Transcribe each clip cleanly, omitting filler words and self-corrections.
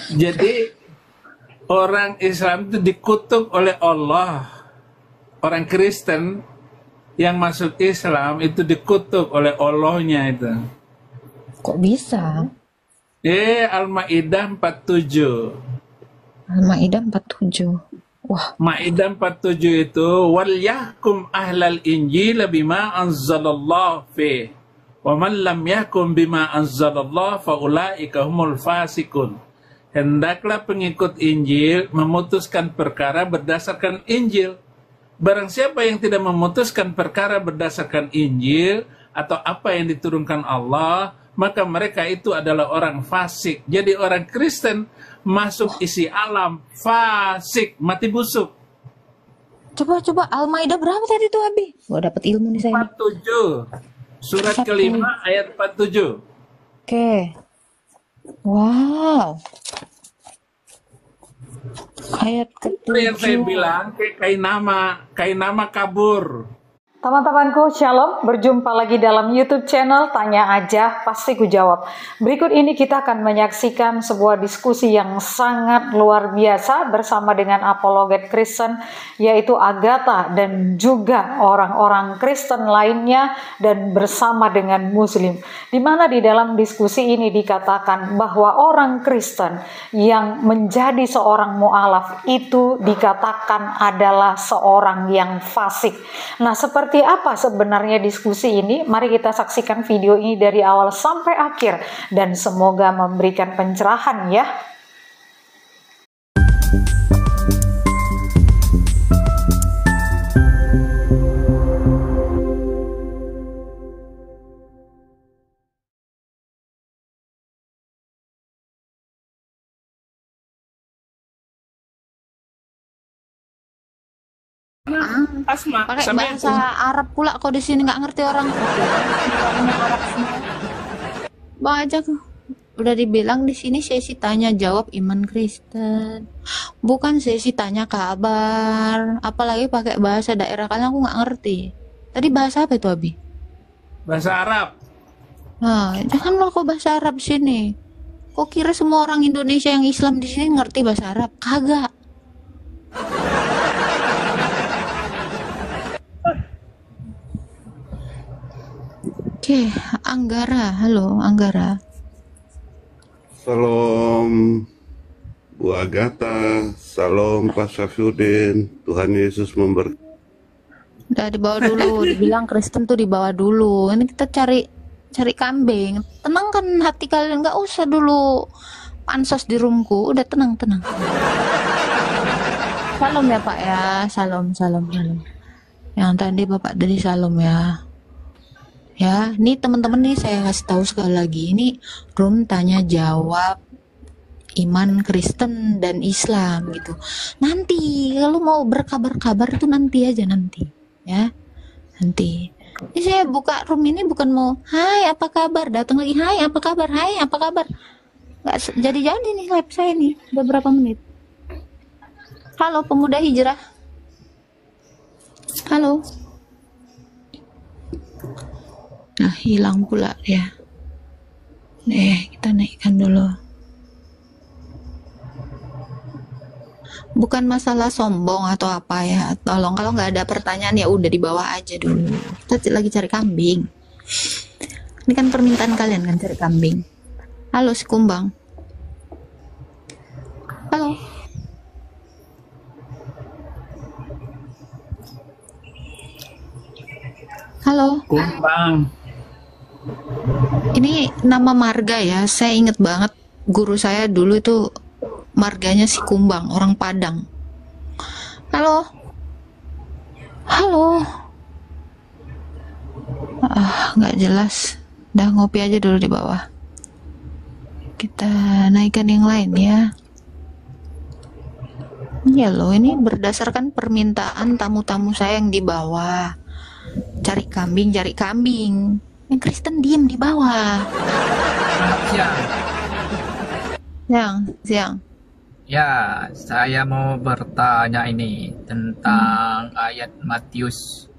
Jadi orang Islam itu dikutuk oleh Allah. Orang Kristen yang masuk Islam itu dikutuk oleh Allahnya itu. Kok bisa? Al-Maidah 47. Al-Maidah 47. Wah, Maidah 47 itu wal yahkum ahlal injil bima anzalallahu fi wa man lam yahkum bima anzalallahu fa ulaika humul fasikun. Hendaklah pengikut Injil memutuskan perkara berdasarkan Injil. Barang siapa yang tidak memutuskan perkara berdasarkan Injil atau apa yang diturunkan Allah, maka mereka itu adalah orang fasik. Jadi orang Kristen masuk isi alam fasik, mati busuk. coba Al-Maidah berapa tadi tuh, Abi? Gua dapet ilmu nih saya. 47. Surat kelima ayat 47. Oke. Wow. Ayat Itu yang saya ke-7. bilang kayak nama kabur. Teman-temanku, Shalom. Berjumpa lagi dalam YouTube channel Tanya Aja Pasti Ku Jawab. Berikut ini kita akan menyaksikan sebuah diskusi yang sangat luar biasa bersama dengan apologet Kristen, yaitu Agatha dan juga orang-orang Kristen lainnya dan bersama dengan Muslim. Di mana di dalam diskusi ini dikatakan bahwa orang Kristen yang menjadi seorang mu'alaf itu dikatakan adalah seorang yang fasik. Nah, seperti apa sebenarnya diskusi ini? Mari kita saksikan video ini dari awal sampai akhir dan semoga memberikan pencerahan ya. Asma Pakai sampai bahasa Arab pula kok di sini nggak ngerti orang. Bang aja udah dibilang di sini sesi tanya jawab iman Kristen, bukan sesi tanya kabar. Apalagi pakai bahasa daerah kalian aku nggak ngerti. Tadi bahasa apa itu, Abi? bahasa Arab. Nah, jangan kok bahasa Arab sini. Kok kira semua orang Indonesia yang Islam di sini ngerti bahasa Arab? Kagak. Oke, Anggara. Halo, Anggara. Salam Bu Agatha, salam Pak Syafruddin, Tuhan Yesus memberkati. Udah dibawa dulu, dibilang Kristen tuh dibawa dulu. Ini kita cari kambing. Tenangkan hati kalian, nggak usah dulu pansos di roomku. Udah tenang. Salam ya Pak ya, salam. Yang tadi Bapak dari salam ya. Ya, nih teman-teman nih saya kasih tahu sekali lagi, ini room tanya jawab iman Kristen dan Islam gitu. Nanti kalau mau berkabar-kabar tuh nanti aja ya. Nanti. Ini saya buka room ini bukan mau hai apa kabar, datang lagi hai apa kabar, Nggak jadi nih live saya nih udah berapa menit. Halo pemuda hijrah. Halo. Nah, hilang pula ya. Kita naikkan dulu. Bukan masalah sombong atau apa ya. Tolong kalau nggak ada pertanyaan ya udah di bawah aja dulu. Kita lagi cari kambing. Ini kan permintaan kalian kan cari kambing. Halo si Kumbang. Halo. Halo. Kumbang. Ini nama marga ya. Saya inget banget guru saya dulu itu marganya si Kumbang, orang Padang. Halo. Nggak jelas. Udah ngopi aja dulu di bawah. Kita naikkan yang lain ya. Iya loh, ini berdasarkan permintaan tamu-tamu saya yang di bawah. Cari kambing. Yang Kristen diem di bawah. Siang. Ya, saya mau bertanya ini tentang ayat Matius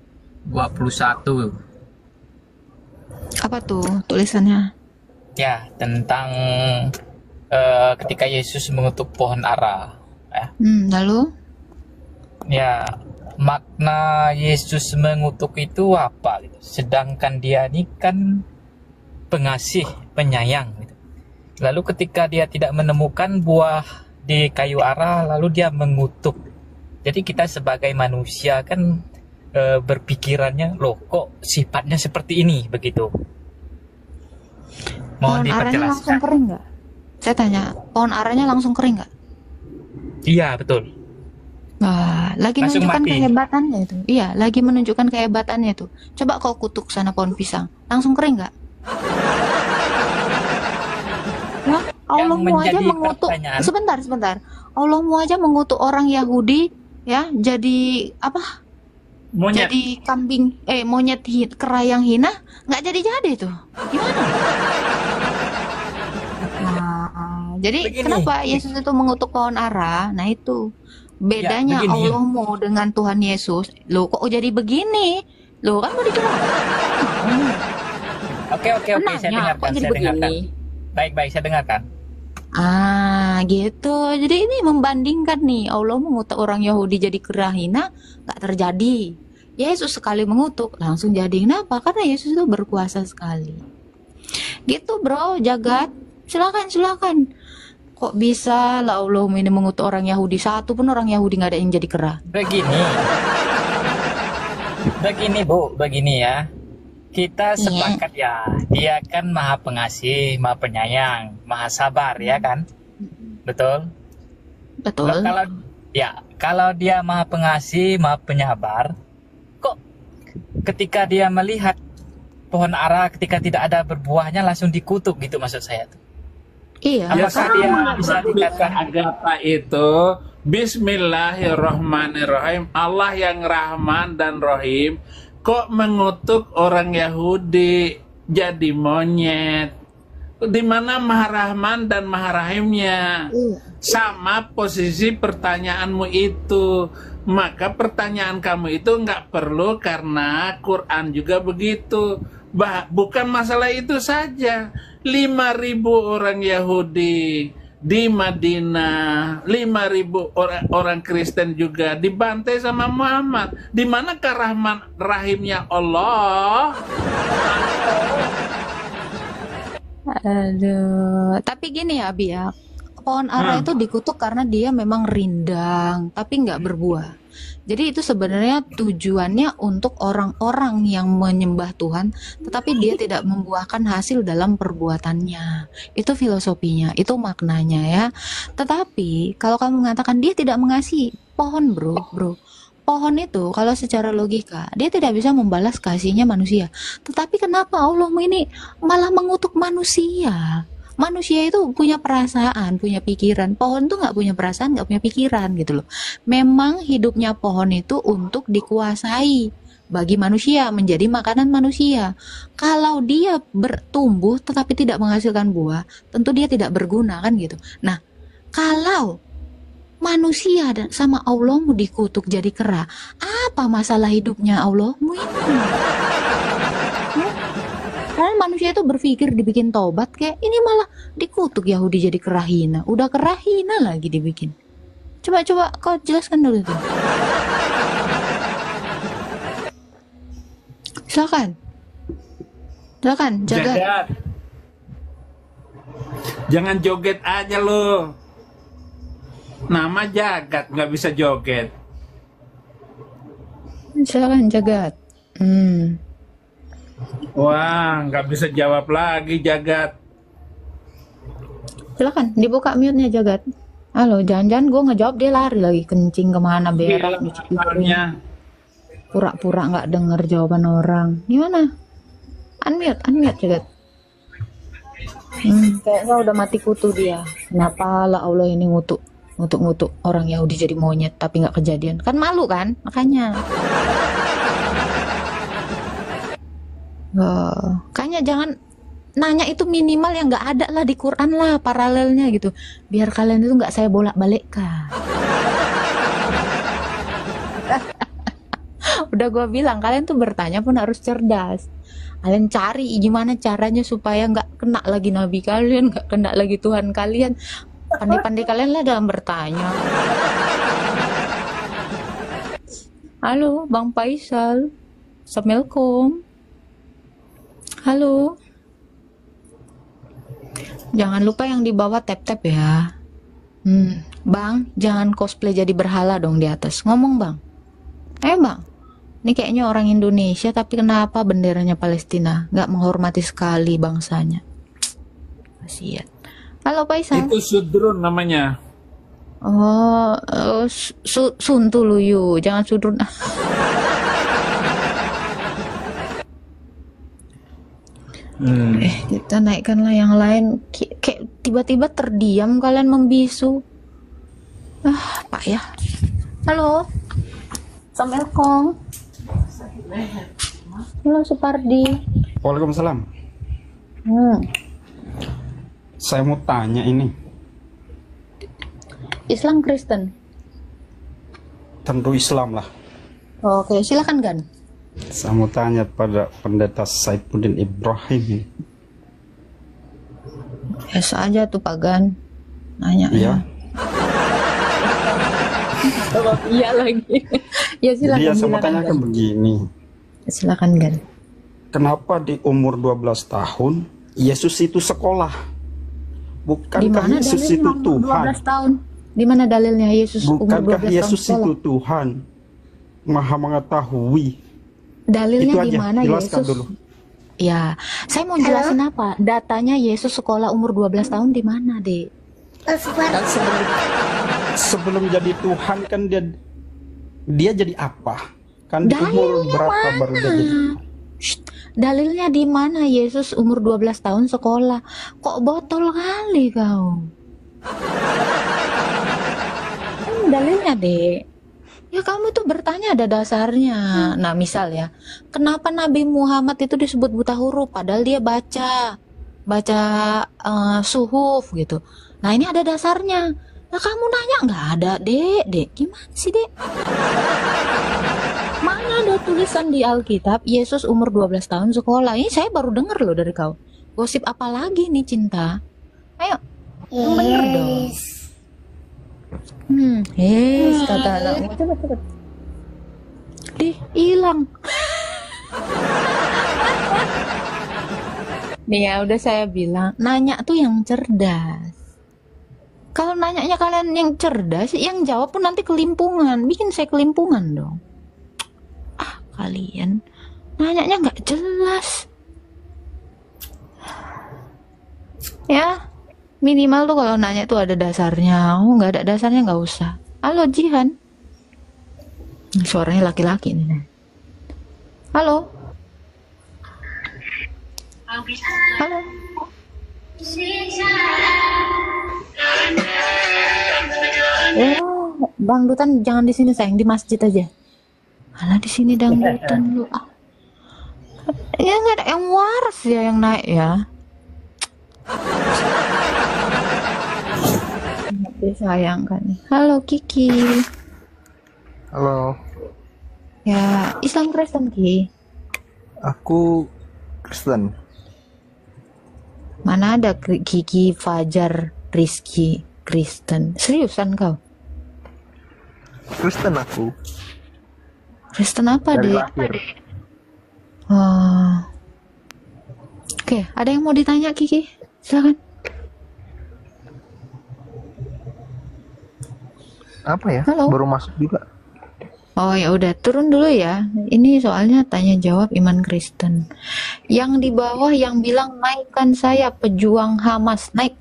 21. Apa tuh tulisannya? Ya, tentang ketika Yesus mengutuk pohon ara. Ya, Lalu? ya, makna Yesus mengutuk itu apa gitu. Sedangkan dia ini kan pengasih, penyayang gitu. Lalu ketika dia tidak menemukan buah di kayu ara, lalu dia mengutuk. Jadi kita sebagai manusia kan berpikirannya, loh kok sifatnya seperti ini begitu. Mohon Pohon aranya langsung diperjelaskan. kering nggak? Saya tanya, pohon aranya langsung kering nggak? Iya, betul. Wah, lagi Langsung menunjukkan mati. kehebatannya itu. Iya, lagi menunjukkan kehebatannya itu. Coba kau kutuk sana pohon pisang, langsung kering nggak? Wah, Allahmu aja menjadi mengutuk. pertanyaan- Sebentar. Allahmu aja mengutuk orang Yahudi, ya, jadi apa? Monyet. Jadi kambing, monyet kera yang hina, nggak jadi tuh. Gimana? Nah, jadi Begini. kenapa Yesus itu mengutuk pohon ara? Nah itu bedanya begini. Allahmu dengan Tuhan Yesus. Loh kok jadi begini? Loh kan mau dijelaskan. Oke, saya Nanya, kok dengarkan, jadi saya dengarkan. begini? Baik, saya dengarkan. Gitu. Jadi ini membandingkan nih, Allah mengutuk orang Yahudi jadi kera hina, nggak terjadi. Yesus sekali mengutuk, langsung jadi. Kenapa? Karena Yesus itu berkuasa sekali. Gitu bro, jagat. Silakan. Kok bisa lah Allah ini mengutuk orang Yahudi? Satu pun orang Yahudi nggak ada yang jadi kera. Begini ya. Kita sepakat ya, dia kan maha pengasih, maha penyayang, maha sabar ya kan? Betul? Betul. Kalau dia maha pengasih, maha penyabar, kok ketika dia melihat pohon ara ketika tidak ada berbuahnya langsung dikutuk gitu maksud saya tuh. Iya. Apakah dia bisa dikatakan Agatha itu Bismillahirrahmanirrahim, Allah yang Rahman dan Rahim kok mengutuk orang Yahudi jadi monyet? Di mana Maha Rahman dan Maha Rahimnya? Sama posisi pertanyaanmu itu. Maka pertanyaan kamu itu nggak perlu karena Quran juga begitu. Bukan masalah itu saja. 5.000 orang Yahudi di Madinah, 5.000 orang Kristen juga dibantai sama Muhammad. Di manakah rahman rahimnya Allah? Aduh, tapi gini ya Abi ya, pohon ara itu dikutuk karena dia memang rindang, tapi nggak berbuah. Jadi itu sebenarnya tujuannya untuk orang-orang yang menyembah Tuhan, tetapi dia tidak membuahkan hasil dalam perbuatannya. Itu filosofinya, itu maknanya ya. Tetapi kalau kamu mengatakan dia tidak mengasihi, pohon bro, pohon itu kalau secara logika dia tidak bisa membalas kasihnya manusia. Tetapi kenapa Allah ini malah mengutuk manusia? Manusia itu punya perasaan, punya pikiran. Pohon tuh nggak punya perasaan, nggak punya pikiran gitu loh. Memang hidupnya pohon itu untuk dikuasai bagi manusia, menjadi makanan manusia. Kalau dia bertumbuh tetapi tidak menghasilkan buah, tentu dia tidak berguna kan gitu. Nah, kalau manusia dan sama Allahmu dikutuk jadi kera, apa masalah hidupnya Allahmu ini? Karena manusia itu berpikir dibikin tobat, kayak ini malah dikutuk Yahudi jadi kera hina. Udah kera hina lagi dibikin. Coba kau jelaskan dulu tuh. Silakan, jaga. Jangan joget aja lo. Nama Jagat nggak bisa joget. Silakan jagat. Wah, nggak bisa jawab lagi Jagat. Silakan dibuka mute-nya jagat. Halo, jangan-jangan gue ngejawab dia lari lagi kencing kemana berak nyuci piring. Soalnya Pura-pura nggak denger jawaban orang. Gimana? Unmute jagat. Kayaknya udah mati kutu dia. Kenapa lah Allah ini ngutuk orang Yahudi jadi monyet tapi nggak kejadian? Kan malu kan? Makanya. Kayaknya jangan nanya itu, minimal yang nggak ada lah di Quran lah paralelnya gitu, biar kalian itu nggak saya bolak-balikkan. Udah gue bilang kalian tuh bertanya pun harus cerdas. Kalian cari gimana caranya supaya nggak kena lagi nabi kalian, nggak kena lagi Tuhan kalian. Pandai-pandai kalian lah dalam bertanya. Halo, Bang Faisal. Assalamualaikum. Halo. Jangan lupa yang di bawah tap-tap ya. Bang, jangan cosplay jadi berhala dong di atas. Ngomong Bang. Bang. Ini kayaknya orang Indonesia tapi kenapa benderanya Palestina? Nggak menghormati sekali bangsanya. Kasihan. Halo Faisal. Itu sudrun namanya. Oh, Suntuluyu. Jangan sudrun. Kita naikkanlah yang lain. Kayak tiba-tiba terdiam kalian membisu. Pak ya. Halo. Assalamualaikum. Halo Supardi. Waalaikumsalam. Saya mau tanya ini. Islam Kristen? Tentu Islam lah. Oke, silakan Gan. Saya mau tanya pada pendeta Saifuddin Ibrahim. Biasa aja tuh Pak Gan. Nanya Iya. Iya lagi. Ya silakan. Jadi saya mau tanyakan begini. Silakan Gan. Kenapa di umur 12 tahun Yesus itu sekolah? Di Bukankah mana Yesus dalilnya itu umur Tuhan? 12 tahun? Di mana dalilnya Yesus umur 12 Bukankah tahun Yesus sekolah? itu Tuhan? Maha mengetahui. Dalilnya Itu di aja, mana jelaskan Yesus? dulu. Ya, saya mau jelasin apa? Datanya Yesus sekolah umur 12 tahun di mana, Dek? Kan sebelum jadi Tuhan kan dia jadi apa? Kan di umur Dalilnya berapa baru dia jadi? Dalilnya di mana Yesus umur 12 tahun sekolah? Kok botol kali kau? Dalilnya, Dek. Ya kamu tuh bertanya ada dasarnya. Nah misal ya, kenapa Nabi Muhammad itu disebut buta huruf padahal dia baca suhuf gitu. Nah ini ada dasarnya. Nah kamu nanya nggak ada, Dek. Gimana sih, Dek? Mana ada tulisan di Alkitab Yesus umur 12 tahun sekolah? Ini saya baru dengar loh dari kau. Gosip apa lagi nih Cinta? Ayo, yang bener dong. Kata anakmu. Coba. Hilang. Nih ya udah saya bilang, nanya tuh yang cerdas. Kalau nanyanya kalian yang cerdas, yang jawab pun nanti kelimpungan. Bikin saya kelimpungan dong. Kalian nanyanya nggak jelas. Ya. Minimal tuh kalau nanya tuh ada dasarnya. Nggak ada dasarnya nggak usah. Halo Jihan. Suaranya laki-laki nih. Halo. Halo. Dangdutan jangan di sini sayang, di masjid aja. Alah di sini dangdutan lu. Ya nggak ada yang waras ya yang naik ya. Disayangkan. Halo Kiki. Halo. Ya, Islam Kristen Ki. Aku Kristen. Mana ada Kiki, Fajar, Rizky, Kristen. Seriusan kau? Kristen aku. Kristen apa, Dari Dek? lahir. Oh. Oke, ada yang mau ditanya Kiki? Silakan. Apa ya? Halo. Baru masuk juga. Oh ya udah turun dulu ya. Ini soalnya tanya jawab iman Kristen. Yang di bawah yang bilang naikkan saya pejuang Hamas, naik.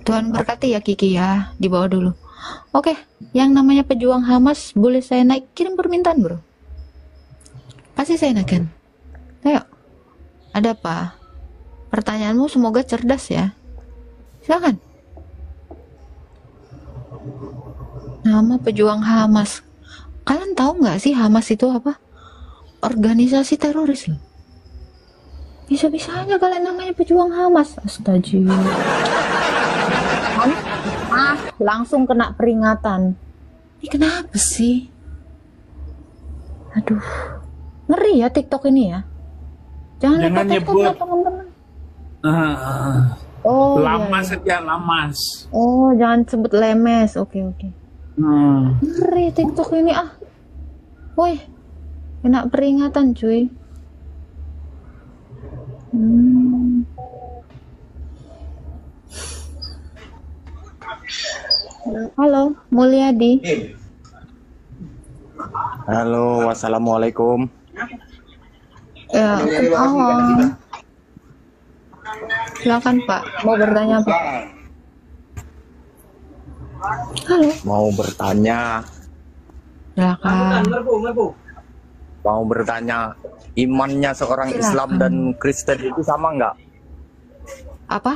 Tuhan berkati ya Kiki ya, di bawah dulu. Oke, yang namanya pejuang Hamas boleh saya naik, kirim permintaan bro. Pasti saya naikkan. Ayo. Ada apa? Pertanyaanmu semoga cerdas ya. Silakan. Nama pejuang Hamas. Kalian tahu nggak sih Hamas itu apa? Organisasi teroris loh. Bisa-bisanya kalian namanya pejuang Hamas. Astagfirullah. Langsung kena peringatan. Ini kenapa sih? Aduh. Ngeri ya TikTok ini ya. Jangan Jangan ikut-ikut nyebut. ya teman-teman. Ah, Oh lamas iya, iya. saja, lamas. Oh jangan sebut lemes. Oke oke. Hmm. Ngeri TikTok ini ah. Woi, kena peringatan cuy. Hmm. Halo, Mulyadi. Halo, wassalamualaikum. Ya, awal. Silakan Pak, mau bertanya apa? Halo, Mau bertanya, silakan. mau bertanya, imannya seorang Islam Silakan. dan Kristen itu sama nggak? Apa?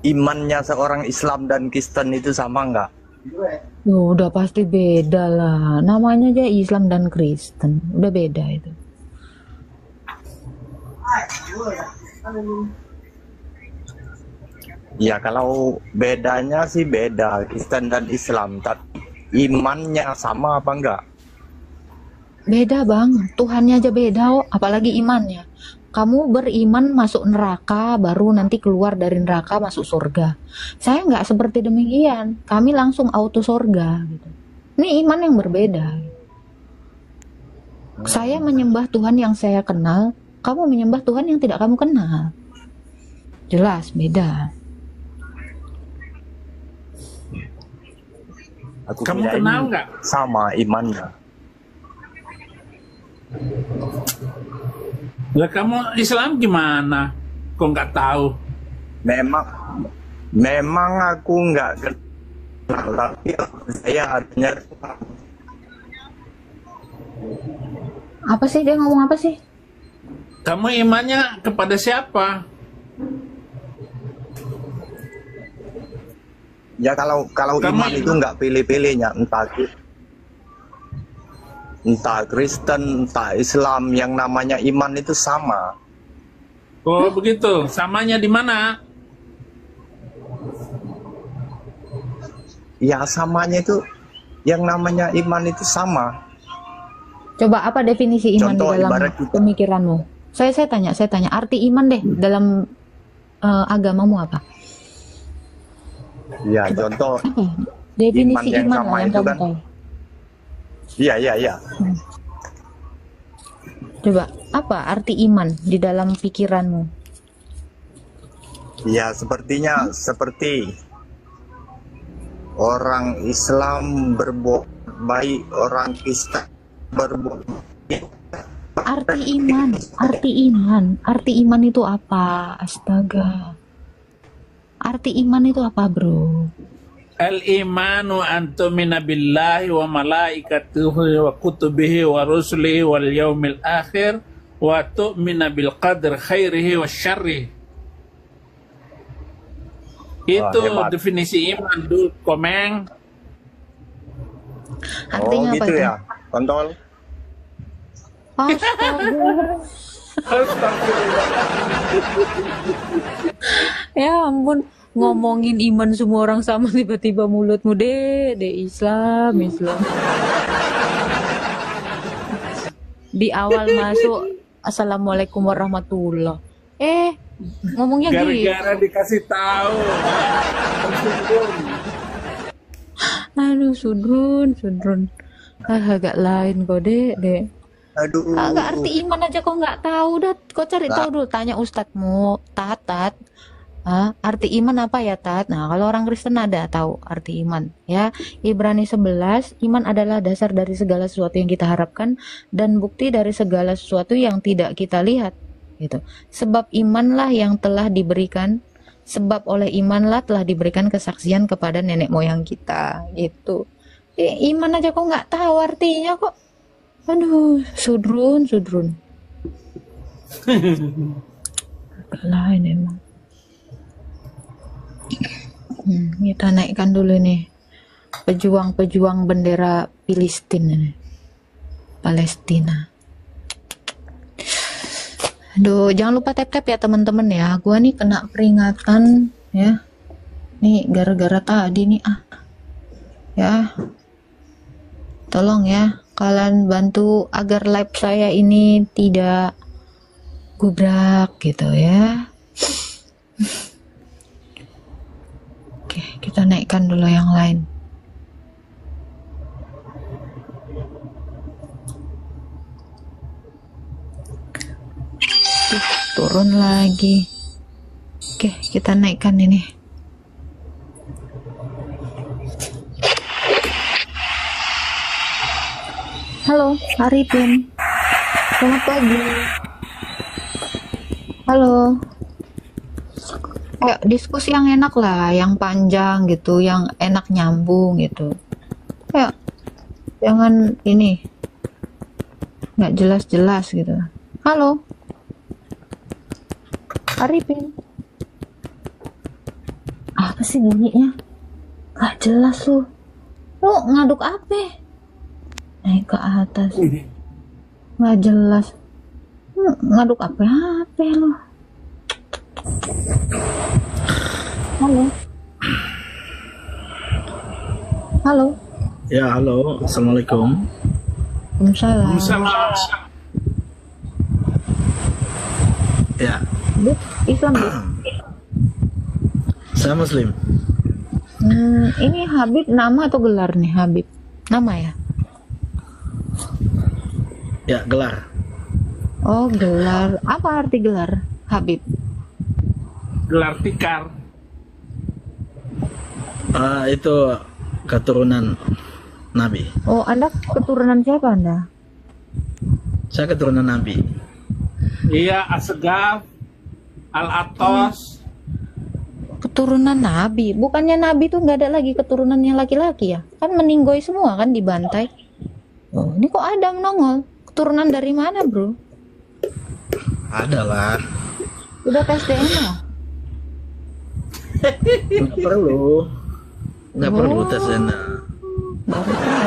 Imannya seorang Islam dan Kristen itu sama nggak? Udah pasti beda lah. Namanya aja Islam dan Kristen, udah beda itu. Ya kalau bedanya sih beda Kristen dan Islam, tapi imannya sama apa enggak? Beda bang, Tuhannya aja beda, oh. Apalagi imannya. Kamu beriman masuk neraka, baru nanti keluar dari neraka masuk surga. Saya nggak seperti demikian. Kami langsung auto surga. Gitu. Ini iman yang berbeda. Saya menyembah Tuhan yang saya kenal, kamu menyembah Tuhan yang tidak kamu kenal. Jelas beda. Aku Kamu kirain kenal nggak? sama imannya. Lah kamu Islam gimana? Kok nggak tahu? Memang aku nggak kenal, tapi saya adanya Apa sih dia ngomong apa sih? Kamu imannya kepada siapa? ya kalau Kamu iman itu nggak pilih-pilihnya, entah Kristen, entah Islam, yang namanya iman itu sama. Oh begitu. Samanya di mana? Ya samanya itu, yang namanya iman itu sama. Coba apa definisi iman Contoh di dalam ibarat kita- pemikiranmu? Saya tanya arti iman deh dalam agamamu apa? Ya contoh, Apa? Definisi Iman yang iman sama lah yang itu kamu kan. tahu. iya. Coba apa arti iman di dalam pikiranmu? Ya sepertinya seperti orang Islam berbuat baik, orang Kristen berbuat baik. Arti iman itu apa? Astaga. Arti iman itu apa, bro? Al-imanu an tu'mina billahi wa malaikatihi wa kutubihi wa rusulihi wal yaumil akhir wa tu'mina bil qadr khairihi wa syarrihi. Itu hebat. definisi iman dulu, Komeng. Artinya apa gitu itu? ya, kontol. Astaga. Ya ampun, ngomongin iman semua orang sama, tiba-tiba mulutmu deh Islam. Di awal masuk Assalamualaikum warahmatullah. Ngomongnya gitu. Gara-gara dikasih tahu. Aduh, sudrun. Agak lain kok, Dek. Aduh. Agak arti iman aja kok nggak tahu, dah. Kok cari tahu dulu, tanya ustadzmu, Tat. Arti iman apa ya, Tat? Nah, kalau orang Kristen ada tahu arti iman, ya. Ibrani 11, iman adalah dasar dari segala sesuatu yang kita harapkan dan bukti dari segala sesuatu yang tidak kita lihat, gitu. Sebab imanlah yang telah diberikan, sebab oleh imanlah telah diberikan kesaksian kepada nenek moyang kita, gitu. Iman aja kok nggak tahu artinya kok. Aduh, sudrun. Lain emang. Kita naikkan dulu nih pejuang bendera Palestina. Aduh, jangan lupa tap ya teman-teman ya. Gua nih kena peringatan ya. Nih gara-gara tadi nih ya. Tolong ya. kalian bantu agar live saya ini tidak gubrak gitu ya. Oke, kita naikkan dulu yang lain. Turun lagi. Oke, kita naikkan ini. Halo, Arifin. Selamat pagi. Halo. Ayo diskusi yang enak lah, yang panjang gitu, yang enak nyambung gitu. Ayo, jangan ini nggak jelas-jelas gitu. Halo, Arifin. Apa sih bunyinya? Gak jelas lu. Lu ngaduk apa? Naik ke atas. Gak jelas. Ngaduk apa lu? Halo. Halo. Ya, halo. Assalamualaikum. Waalaikumsalam. Ya, Bib, Islam Bib. saya Muslim. Ini Habib nama atau gelar nih Habib? Nama ya? Ya, gelar. Oh, gelar. Apa arti gelar Habib? Gelar tikar. Itu keturunan Nabi. Oh, Anda keturunan siapa Anda? Saya keturunan Nabi. Iya, Asgaf, Al-Atos. Keturunan Nabi. Bukannya Nabi tuh nggak ada lagi keturunannya laki-laki ya? Kan meninggoy semua kan dibantai. Oh, ini kok Adam nongol? Keturunan dari mana, bro? Ada lah. Udah tes DNA? Nggak perlu. Nggak perlu tes DNA. Baru tahu.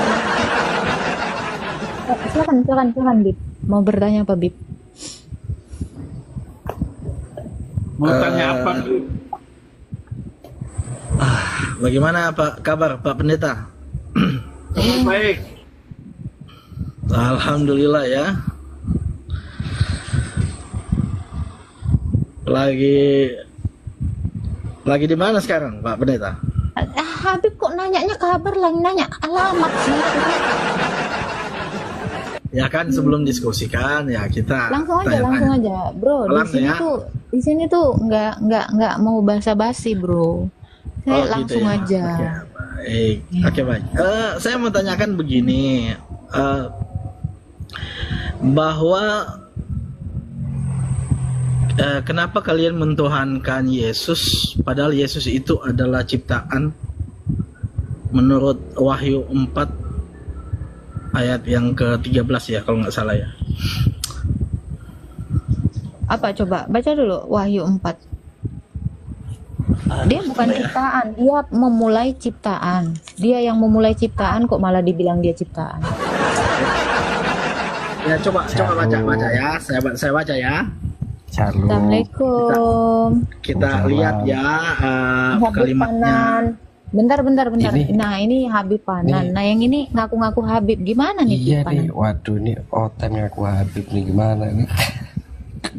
Silakan, Bib. Mau bertanya apa, Bib? Mau tanya apa? Bagaimana kabar Pak Pendeta? Baik. Alhamdulillah ya. Lagi di mana sekarang Pak Pendeta? Habib kok nanyanya kabar lagi nanya alamat sih? Ya kan sebelum diskusikan ya kita Langsung aja, bro. Di sini tuh nggak mau basa-basi, bro. Saya langsung gitu ya. aja. Oke, baik. Saya mau tanyakan begini, bahwa kenapa kalian mentuhankan Yesus padahal Yesus itu adalah ciptaan menurut Wahyu 4 ayat yang ke-13 ya kalau nggak salah ya. Apa coba baca dulu Wahyu 4. Dia bukan ciptaan, dia memulai ciptaan. Dia yang memulai ciptaan kok malah dibilang dia ciptaan. Ya coba baca ya. Saya baca ya. Assalamualaikum. Kita lihat ya kalimatnya. Bentar. Nah, ini Habib Panan. Nah, yang ini ngaku-ngaku Habib. Gimana nih? Iya nih, waduh nih Otan ngaku Habib nih, gimana nih?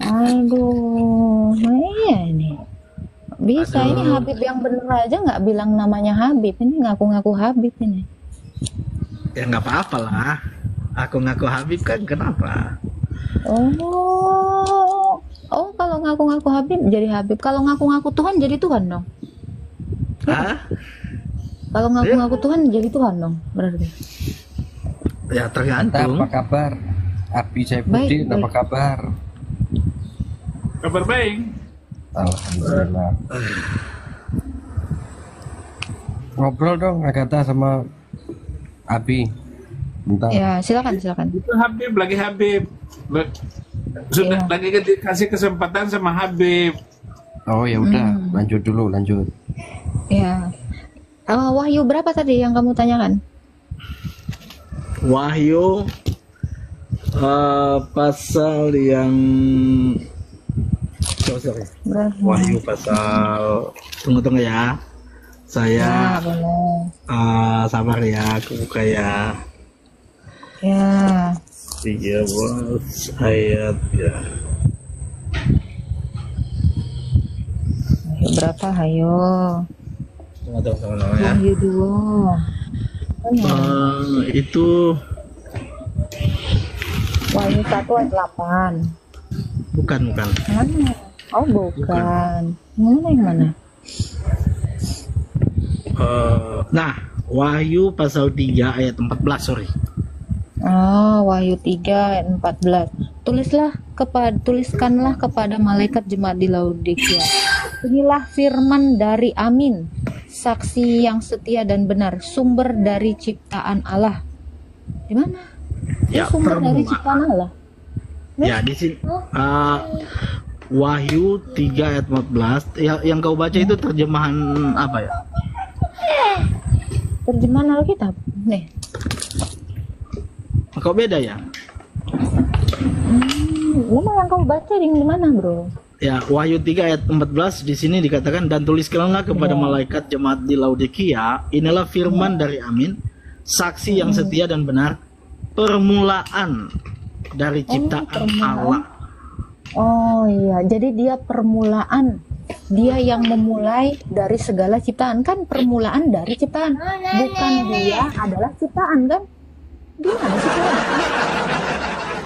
Aduh, nah iya nih. Bisa ini Habib yang bener aja nggak bilang namanya Habib. Ini ngaku-ngaku Habib ini. Ya nggak apa-apa lah. Aku ngaku Habib kan kenapa? Oh, kalau ngaku-ngaku Habib jadi Habib. Kalau ngaku-ngaku Tuhan jadi Tuhan dong. Hah? Kalau ngaku-ngaku Tuhan jadi Tuhan dong, berarti. Ya tergantung. Apa kabar? Abi Saifuddin, apa kabar? Kabar baik. Alhamdulillah. Ngobrol dong Agatha sama Abi. Bentar. Ya, silakan. Itu Habib. Sudah lagi dikasih kesempatan sama Habib. Oh ya udah, lanjut. Ya. Wahyu berapa tadi yang kamu tanyakan? Wahyu pasal yang Wahyu pasal tunggu ya. Saya boleh. sabar ya, aku buka ya. Ya, 13 ayat ya. ayo berapa? Hayo. Tunggu sama-sama ya. Wahyu 2. Mana? Itu Wahyu 1 ayat 8. bukan. Mana? Oh, bukan. Mana yang mana? Nah, Wahyu pasal 3 ayat 14, sorry. Oh, Wahyu 3 ayat 14. Tuliskanlah kepada malaikat jemaat di Laodikia. Inilah firman dari Amin, saksi yang setia dan benar, sumber dari ciptaan Allah. Di mana? Ya, Sumber dari permulaan. ciptaan Allah. Ya, di sini Wahyu 3 ayat 14. Yang kau baca itu terjemahan apa ya? Terjemahan Alkitab. Nih. Kau beda ya? Lu yang kau baca di mana, Bro? Ya, Wahyu 3 ayat 14 di sini dikatakan, dan tuliskanlah kepada malaikat jemaat di Laodikia, inilah firman dari Amin, saksi yang setia dan benar, permulaan dari ciptaan permulaan. Allah. Oh iya, jadi dia permulaan. Dia yang memulai dari segala ciptaan. Kan permulaan dari ciptaan. Bukan dia adalah ciptaan kan? Dia ada ciptaan.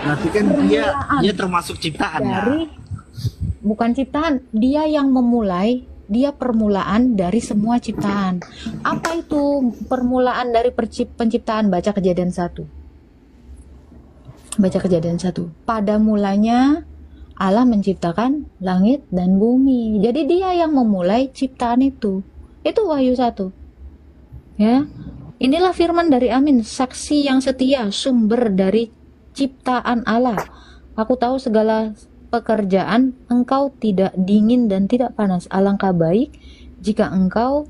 Nanti kan dia termasuk ciptaan Dari ya. bukan ciptaan, dia yang memulai, dia permulaan dari semua ciptaan. Apa itu permulaan dari penciptaan? Baca Kejadian 1. Baca Kejadian 1. Pada mulanya Allah menciptakan langit dan bumi. Jadi dia yang memulai ciptaan itu. Itu Wahyu 1. Ya. Inilah firman dari Amin, saksi yang setia, sumber dari ciptaan Allah. Aku tahu segala pekerjaan engkau tidak dingin dan tidak panas. Alangkah baik jika engkau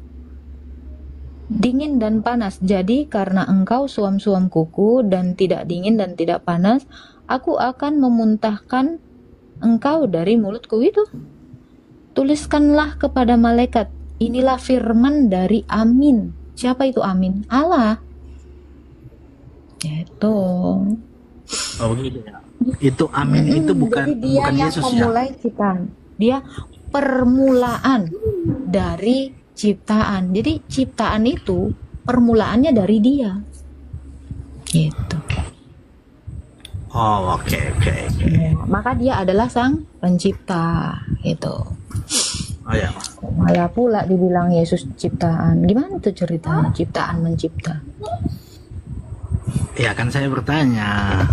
dingin dan panas. Jadi karena engkau suam-suam kuku dan tidak dingin dan tidak panas, aku akan memuntahkan engkau dari mulutku itu. Tuliskanlah kepada malaikat, inilah firman dari Amin. Siapa itu Amin? Allah. Itu. Oh gitu ya. Itu Amin itu bukan Jadi dia bukan yang Yesus ya. memulai ciptaan. Dia permulaan dari ciptaan. Jadi ciptaan itu permulaannya dari dia. Gitu. Oh, oke. Ya, maka dia adalah sang pencipta. Gitu. Oh ya. Malah pula dibilang Yesus ciptaan. Gimana tuh ceritanya ciptaan mencipta? Ya kan saya bertanya.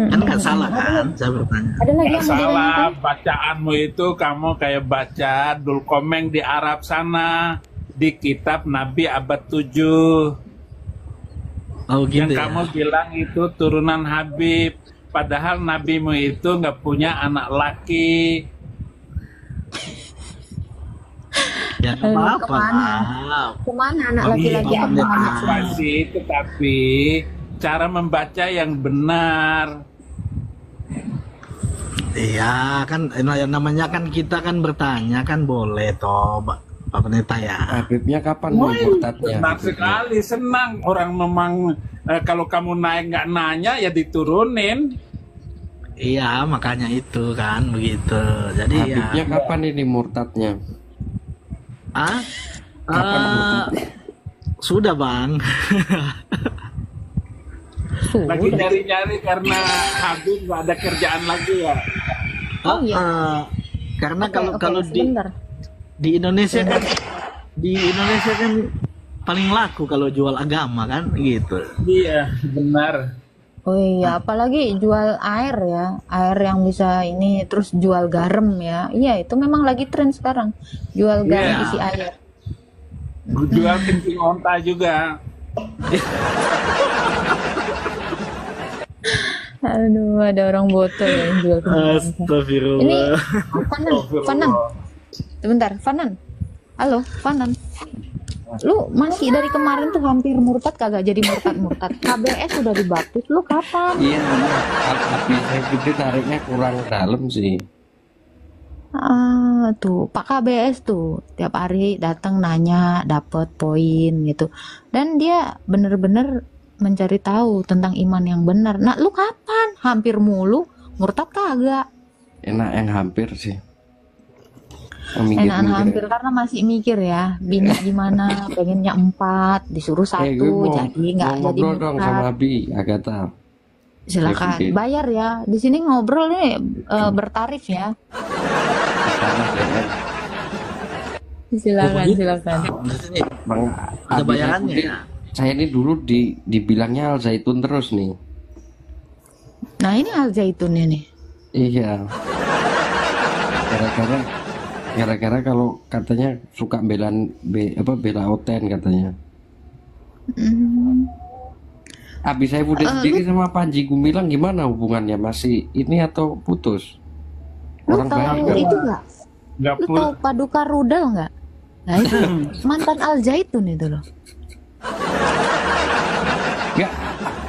Kan nggak salah kan saya bertanya. Ada lagi Nggak yang mau salah, ditanyakan? bacaanmu itu kamu kayak baca Dul Komeng di Arab sana, di kitab Nabi abad 7. Oh gitu Yang ya. kamu bilang itu turunan Habib, padahal nabimu itu nggak punya anak laki. Ya nggak apa-apa Kemana? lah. Kemana anak Oh, laki-laki iya, yang iya. Muhammad Apa semua? sih, tetapi cara membaca yang benar. Iya kan yang namanya kan kita kan bertanya kan boleh toh Pak Pendeta ya. Habibnya kapan nih murtadnya? Senang sekali, senang. Orang memang kalau kamu naik nggak nanya ya diturunin. Iya makanya itu kan begitu. Jadi Habibnya ya. kapan ini murtadnya? Ah? Kapan Sudah bang. Lagi nyari-nyari karena Habib nggak ada kerjaan lagi ya. Oh iya. Karena Oke, kalau sebentar. di Indonesia kan paling laku kalau jual agama kan gitu. Iya, benar. Oh iya, apalagi jual air ya, air yang bisa ini, terus jual garam ya. Iya, itu memang lagi tren sekarang. Jual garam Iya. isi air. Jual kencing onta juga. Aduh, ada orang botol yang jual kencing. Ini Astagfirullah. Fanan. Sebentar, Fanan. Halo, Fanan. Lu masih dari kemarin tuh hampir murtad kagak jadi murtad. KBS udah dibaptis, lu kapan? Iya benar. Tapi saya pikir tariknya kurang dalam sih. Ah, tuh Pak KBS tuh tiap hari datang nanya, dapet poin gitu. Dan dia bener-bener mencari tahu tentang iman yang benar. Nah, lu kapan? Hampir mulu murtad kagak. Enak yang hampir sih. Enakan hampir karena masih mikir ya, bini gimana, pengennya 4, disuruh 1, gue jadi nggak jadi ngobrol dong sama murtad. Abi Agatha. Silakan, Oke. bayar ya. Di sini ngobrol nih bertarif ya. Silakan, silakan. Bang, Ada Abi bayarannya Saifuddin, ya? saya ini dulu dibilangnya Al Zaitun terus nih. Nah, ini Al Zaitun ini. Iya. Gara-gara kalau katanya suka bela Oten katanya. Abi Saifuddin sendiri sama Panji Gumilang gimana hubungannya? Masih ini atau putus? Lu Orang baik tahu kan? itu nggak? Nggak Lu tahu Paduka Rudal nggak? Nah, itu mantan Al Zaitun itu loh. Enggak,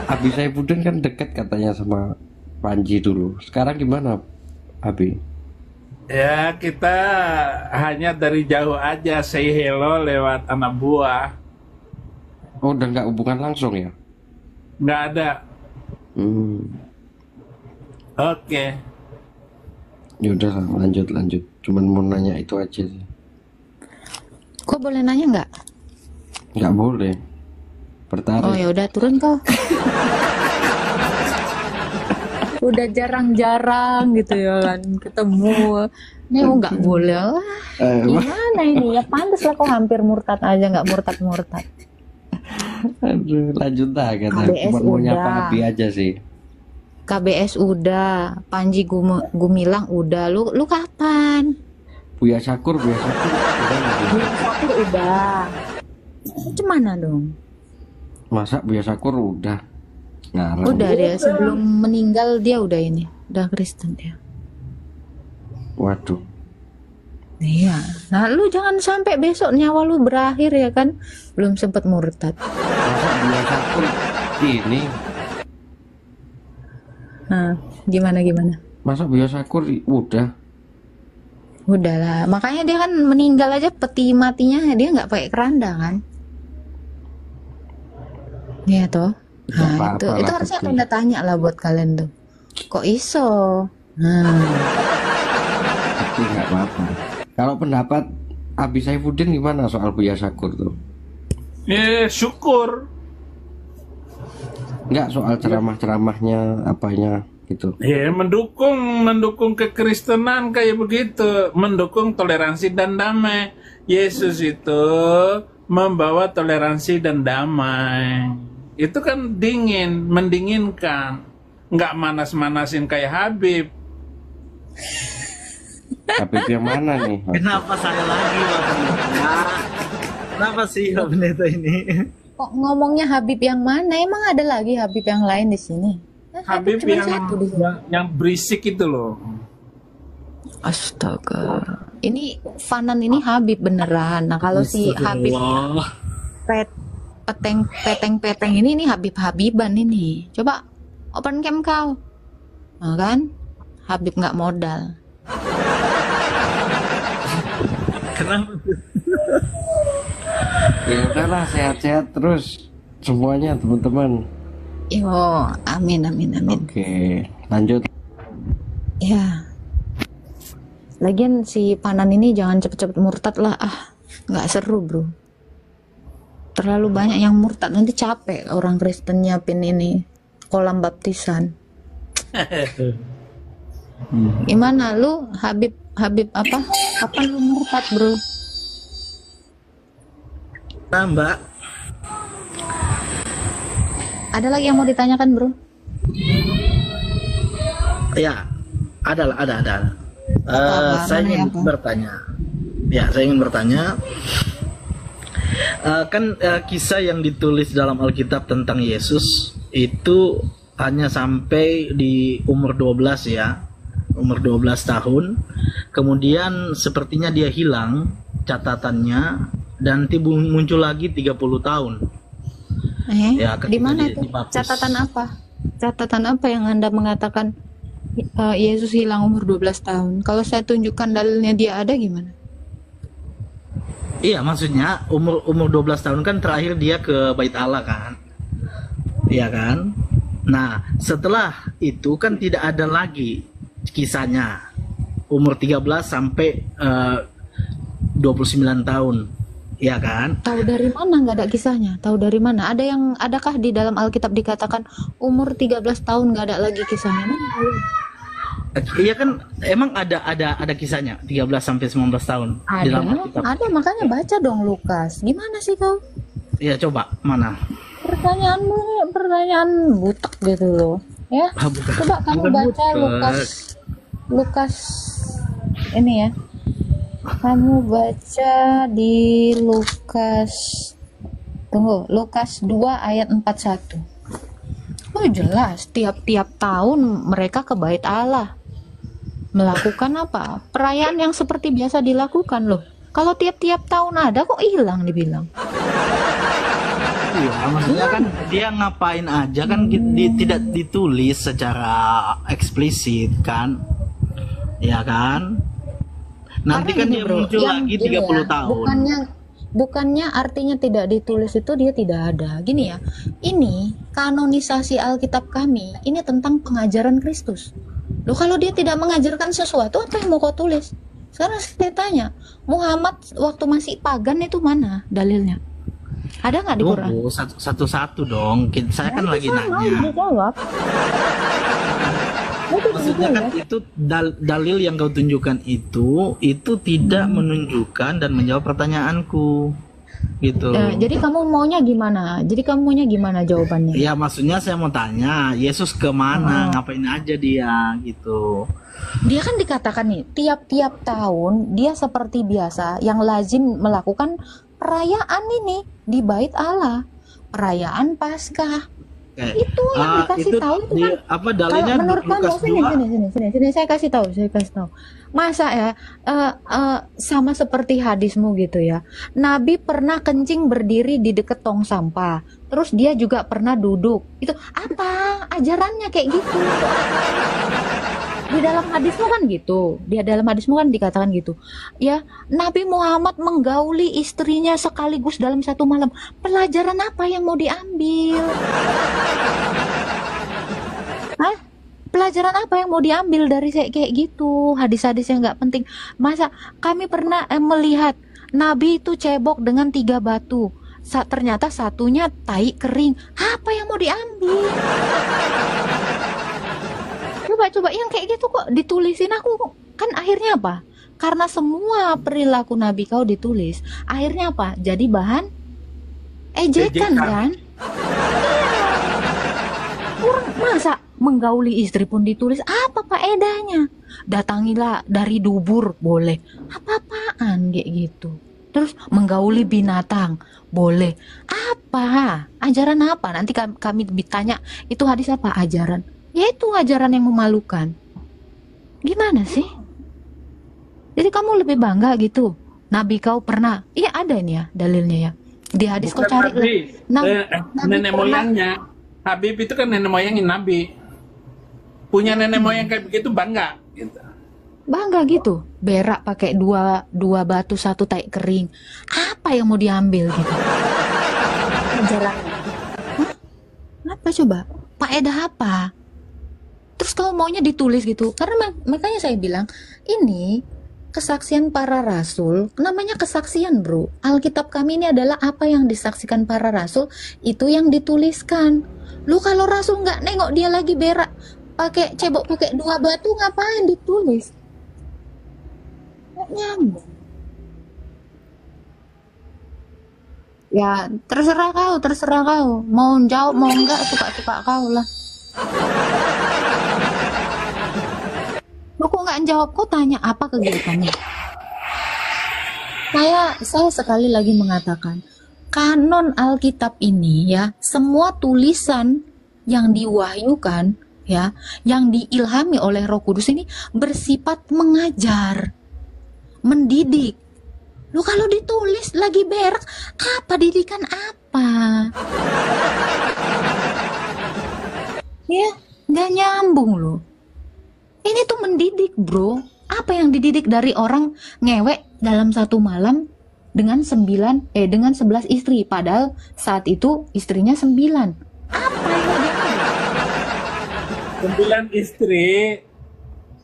Abi Saifuddin kan deket katanya sama Panji dulu. Sekarang gimana, Abi? Ya, kita hanya dari jauh aja say hello lewat anak buah. Oh, udah nggak hubungan langsung ya? Nggak ada. Oke. Ya udah lanjut. Cuman mau nanya itu aja sih. Kok boleh nanya nggak? Nggak boleh. Oh Bertarik. ya udah turun kau. Udah jarang-jarang gitu ya kan ketemu. Ini nggak boleh lah. Gimana ini ya, pantas lah kau hampir murtad aja nggak murtad. Aduh, lanjut dah kata. KBS Cuma mau udah. nyapa Abi aja sih. KBS udah, Panji Gumilang udah. Lu kapan? Buya Syakur udah nggak? Satu udah. Cemana dong? Masa Buya Syakur udah? Ngarang. Udah dia sebelum meninggal dia udah ini, udah Kristen dia. Waduh. Iya. Nah, lu jangan sampai besok nyawa lu berakhir ya kan, belum sempet murtad. Masa Buya Syakur ini? Nah, gimana? Masa Buya Syakur udah? Udahlah, makanya dia kan meninggal aja peti matinya dia nggak pakai keranda kan? Iya toh. Nah, apa-apa itu lah, harusnya peti. tanda tanya lah buat kalian tuh. Kok iso? Nah, Tapi nggak apa-apa. Kalau pendapat Abi Saifuddin gimana soal Buya Syakur tuh? Ya, syukur. Nggak soal ceramah-ceramahnya apanya gitu. Ya, mendukung kekristenan kayak begitu, mendukung toleransi dan damai. Yesus itu membawa toleransi dan damai. Itu kan mendinginkan, nggak manas-manasin kayak Habib. Habib yang mana nih? Kenapa saya lagi, Pak Pendeta? Kenapa sih Pak Pendeta ini? kok ngomongnya Habib yang mana? Emang ada lagi Habib yang lain di sini? Nah, Habib cuma yang satu di sini. yang berisik itu loh. Astaga. Ini Fanan ini Habib beneran. Nah, kalau si Habib peteng ini Habib-Habiban ini. Coba open cam kau. Nah, kan? Habib nggak modal. Kenapa? Ya udahlah, sehat-sehat terus semuanya teman-teman. Yo, amin. Oke, lanjut. Ya. Lagian si Panan ini jangan cepet-cepet murtad lah. Nggak seru bro. Terlalu banyak yang murtad, nanti capek orang Kristen nyiapin ini kolam baptisan. Gimana lu Habib apa? Kapan lu murtad bro? Nah, Mbak, Ada lagi yang mau ditanyakan bro? ya, ada. Apa? Saya Mana ingin apa? bertanya. Ya, saya ingin bertanya. Kisah yang ditulis dalam Alkitab tentang Yesus itu hanya sampai di umur 12 ya. Umur 12 tahun. Kemudian sepertinya dia hilang catatannya dan muncul lagi 30 tahun. Ya, Di mana itu? dibaptis. Catatan apa? Catatan apa yang Anda mengatakan Yesus hilang umur 12 tahun? Kalau saya tunjukkan dalilnya dia ada gimana? Iya, maksudnya umur 12 tahun kan terakhir dia ke Bait Allah kan. ya kan? Nah, setelah itu kan tidak ada lagi kisahnya umur 13 sampai 29 tahun, ya kan? Tahu dari mana nggak ada kisahnya? Tahu dari mana? Adakah di dalam Alkitab dikatakan umur 13 tahun nggak ada lagi kisahnya? Mana tahu? Iya kan, emang ada kisahnya 13 sampai 19 tahun di dalam Alkitab. Ada, makanya baca dong Lukas. Gimana sih kau? Iya, coba mana? Pertanyaan butek gitu loh, ya. Bukan. Coba kamu Bukan baca butek. Lukas ini ya. Kamu baca di Lukas. Tunggu, Lukas 2 ayat 41. Oh jelas, tiap-tiap tahun mereka ke Bait Allah. Melakukan apa? Perayaan yang seperti biasa dilakukan loh. Kalau tiap-tiap tahun ada kok hilang dibilang. Iya, maksudnya kan dia ngapain aja kan tidak ditulis secara eksplisit kan, ya kan? Nanti kan dia muncul lagi 30 tahun. Bukannya artinya tidak ditulis itu dia tidak ada. Gini ya, ini kanonisasi Alkitab kami, ini tentang pengajaran Kristus. Loh kalau dia tidak mengajarkan sesuatu, apa yang mau kau tulis? Sekarang saya tanya, Muhammad waktu masih pagan itu mana dalilnya? Ada nggak di Quran? Satu-satu dong. Saya kan lagi nanya. Maksudnya kan itu dalil yang kau tunjukkan itu tidak menunjukkan dan menjawab pertanyaanku, gitu. Jadi kamu maunya gimana? Jawabannya? Ya maksudnya saya mau tanya, Yesus kemana? Ngapain aja dia, gitu. Dia kan dikatakan nih, tiap-tiap tahun dia seperti biasa yang lazim melakukan perayaan ini di Bait Allah, perayaan Paskah. Itu yang dikasih tahu itu kan. Apa dalilnya? Menurut kamu sini saya kasih tahu. Masa ya sama seperti hadismu gitu ya. Nabi pernah kencing berdiri di dekat tong sampah. Terus dia juga pernah duduk. Itu apa ajarannya kayak gitu? Di dalam hadismu kan gitu. Di dalam hadismu kan dikatakan gitu. Ya, Nabi Muhammad menggauli istrinya sekaligus dalam satu malam. Pelajaran apa yang mau diambil? Hah? Pelajaran apa yang mau diambil dari kayak gitu? Hadis-hadis yang nggak penting. Masa kami pernah melihat Nabi itu cebok dengan 3 batu. Ternyata satunya tai kering. Apa yang mau diambil? Coba yang kayak gitu kok ditulisin, aku kan akhirnya apa? Karena semua perilaku Nabi kau ditulis, akhirnya apa? Jadi bahan ejekan kan? Kurang masa menggauli istri pun ditulis, apa faedahnya? Datangilah dari dubur boleh, apa-apaan kayak gitu. Terus menggauli binatang boleh, apa? Ajaran apa? Nanti kami ditanya itu hadis apa ajaran? Yaitu ajaran yang memalukan. Gimana sih? Jadi kamu lebih bangga gitu? Nabi kau pernah? Iya ada ini ya dalilnya ya. Di hadis kau cari nenek moyangnya. Habib itu kan nenek moyangnya Nabi. Punya nenek moyang kayak begitu bangga. Gitu. Bangga gitu. Berak pakai dua batu, 1 tai kering. Apa yang mau diambil gitu? Ajarannya. Apa coba? Faedah apa? Terus kamu maunya ditulis gitu. Karena makanya saya bilang ini kesaksian para rasul. Namanya kesaksian bro. Alkitab kami ini adalah apa yang disaksikan para rasul, itu yang dituliskan. Lu kalau rasul nggak nengok dia lagi berak pakai cebok pakai 2 batu, ngapain ditulis? Nggak nyambung. Ya terserah kau. Mau jawab mau enggak, suka kau lah. Kok nggak jawab? Kok tanya apa kegiatannya? Saya sekali lagi mengatakan, kanon Alkitab ini ya, semua tulisan yang diwahyukan ya, yang diilhami oleh Roh Kudus ini bersifat mengajar, mendidik. Lu kalau ditulis lagi berak, apa didikan apa? Ya, nggak nyambung loh. Ini tuh mendidik bro. Apa yang dididik dari orang ngewek dalam satu malam dengan 11 istri, padahal saat itu istrinya 9. Apa ngapain lah dia? 9 istri,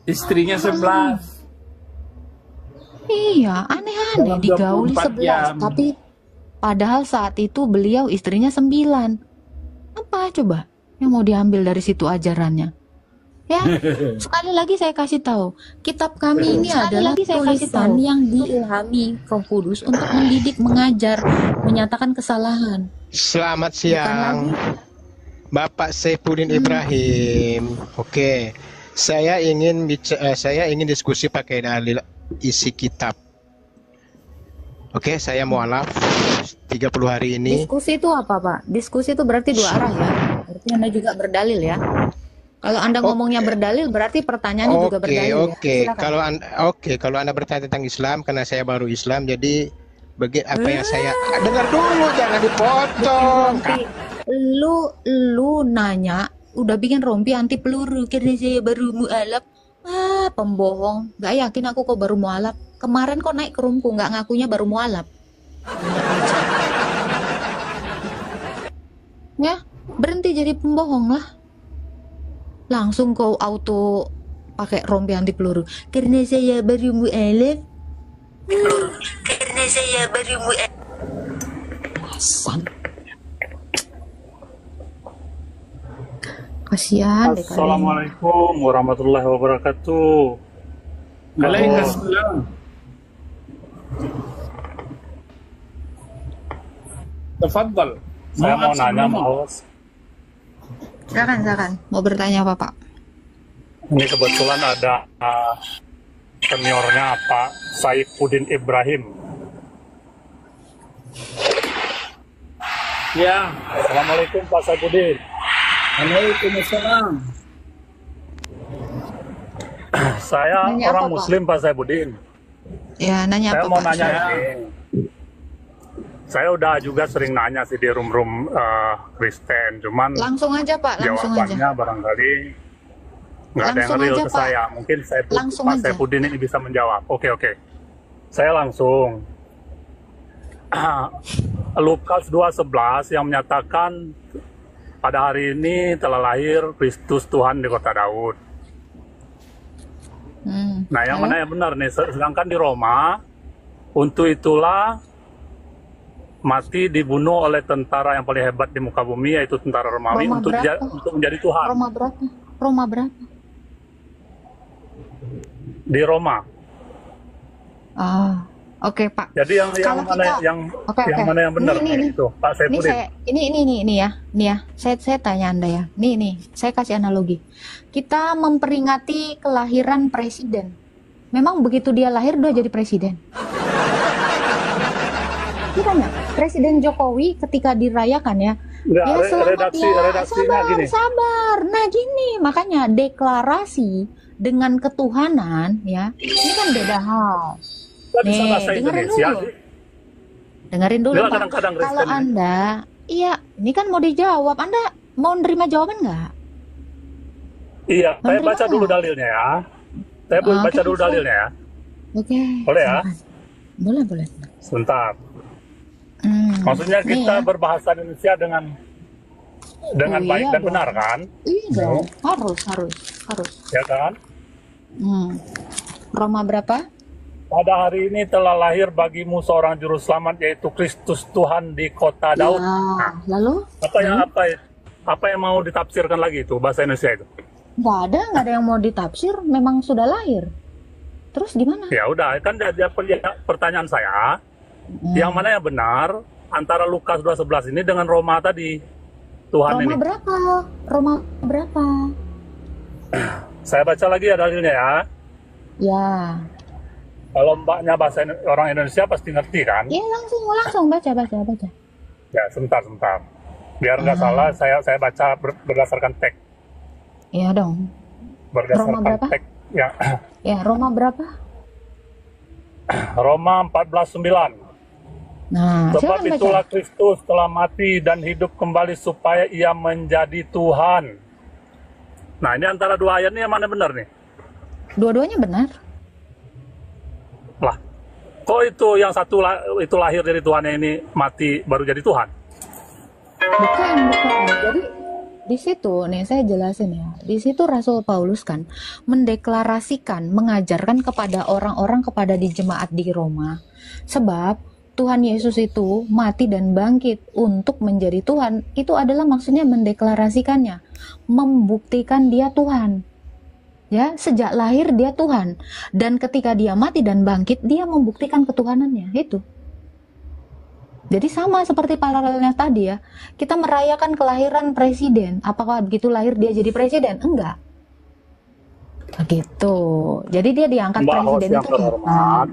istrinya 11. Iya, aneh-aneh Dalam digauli 24 11, jam. tapi padahal saat itu beliau istrinya 9. Apa coba yang mau diambil dari situ ajarannya? Ya, sekali lagi saya kasih tahu, kitab kami ini adalah tulisan yang diilhami Roh Kudus untuk mendidik, mengajar, menyatakan kesalahan. Selamat Bukan siang, lagi. Bapak Saifuddin Ibrahim. Oke, saya ingin diskusi pakai dalil isi kitab. Oke, saya mualaf 30 hari ini. Diskusi itu apa, Pak? Diskusi itu berarti dua arah ya. Berarti Anda juga berdalil ya. Kalau Anda ngomongnya berdalil, berarti pertanyaannya juga berdalil ya. Silakan. Kalau Anda bertanya tentang Islam, karena saya baru Islam, jadi apa yang saya dengar dulu, jangan dipotong. Rompi, lu nanya, udah bikin rompi anti peluru karena saya baru mualaf. Pembohong. Gak yakin aku kok baru mualaf. Kemarin kok naik ke roomku, nggak ngakunya baru mualaf. Ya, berhenti jadi pembohong lah. Langsung kau auto pakai rompi anti peluru. Karena saya baru mualaf. Karena saya baru mualaf. Kasihan deh kalian. Assalamualaikum warahmatullahi wabarakatuh. Waalaikumsalam. Tafadhal. Saya mau nanya, Mas. Silakan. Mau bertanya apa, Pak? Ini kebetulan ada seniornya Pak Saifuddin Ibrahim. Ya. Assalamualaikum Pak Saifuddin. Waalaikumsalam. Saya Nanya orang apa, Pak? Muslim Pak Saifuddin. Ya, nanya Saya apa, mau Pak? nanya Silakan. ini. Saya udah juga sering nanya sih di room-room Kristen, cuman Langsung aja, Pak. Langsung aja. jawabannya barangkali nggak ada yang Langsung real aja, ke Pak. saya. Mungkin Langsung Pak aja. Saifuddin ini bisa menjawab. Oke. Saya langsung. Lukas 2:11 yang menyatakan pada hari ini telah lahir Kristus Tuhan di kota Daud. Nah, yang mana yang benar nih? Sedangkan di Roma, untuk itulah mati dibunuh oleh tentara yang paling hebat di muka bumi, yaitu tentara Romawi, Roma untuk berapa? untuk menjadi Tuhan. Roma berapa? Di Roma. Oke, Pak. Jadi yang Kalau mana kita- yang Oke. mana yang benar Ini. nih itu, Pak Ini Saifuddin? saya ini ya. Saya tanya Anda ya. Nih, saya kasih analogi. Kita memperingati kelahiran presiden. Memang begitu dia lahir udah jadi presiden? Kita tanya, Presiden Jokowi ketika dirayakan ya. Nggak, Ya selamat redaksinya gini. sabar. Nah gini, makanya deklarasi dengan ketuhanan ya, ini kan beda hal. Nggak bisa Nih, bahasa dengerin Indonesia dulu. sih. Dengerin dulu, Dia Pak. kadang-kadang Kalau Kristen ini. Anda, iya, ini kan mau dijawab. Anda mau nerima jawaban nggak? Iya, saya Menerima baca dulu nggak? dalilnya ya. Saya boleh Oke, baca dulu silakan. dalilnya ya. Oke. Boleh ya? silakan. Boleh. Sebentar. Maksudnya nih kita ya. berbahasa Indonesia dengan Oh, baik iya dan dong. benar kan? Iya dong. Harus. Ya kan? Roma berapa? Pada hari ini telah lahir bagimu seorang juru selamat, yaitu Kristus Tuhan di kota Daud. Ya, lalu? Apa yang mau ditafsirkan lagi itu bahasa Indonesia itu? Nggak ada yang mau ditafsir. Memang sudah lahir. Terus gimana? Ya udah, kan pertanyaan saya, yang mana yang benar antara Lukas 2:11 ini dengan Roma tadi, Tuhan Roma ini. berapa? Saya baca lagi ya dalilnya ya. Ya. Kalau mbaknya bahasa orang Indonesia pasti ngerti kan? Ya langsung baca. Ya sebentar. Biar nggak salah, saya baca berdasarkan teks. Iya dong. Roma Berdasarkan berapa? teks. Ya, Ya, Roma berapa? Roma 14:9. Nah, Sebab silakan baca. itulah Kristus telah mati dan hidup kembali supaya ia menjadi Tuhan. Nah, ini antara dua ayat ini yang mana benar nih? Dua-duanya benar. Lah, kok itu yang satu itu lahir dari Tuhannya ini mati baru jadi Tuhan? Bukan. Di situ nih saya jelasin ya. Di situ Rasul Paulus kan mendeklarasikan, mengajarkan kepada orang-orang, kepada di jemaat di Roma. Sebab Tuhan Yesus itu mati dan bangkit untuk menjadi Tuhan. Itu adalah maksudnya mendeklarasikannya, membuktikan dia Tuhan. Ya, sejak lahir dia Tuhan. Dan ketika dia mati dan bangkit, dia membuktikan ketuhanannya. Itu. Jadi sama seperti paralelnya tadi ya. Kita merayakan kelahiran presiden. Apakah begitu lahir dia jadi presiden? Enggak. Begitu. Jadi dia diangkat Mbak host presiden yang itu terhormat,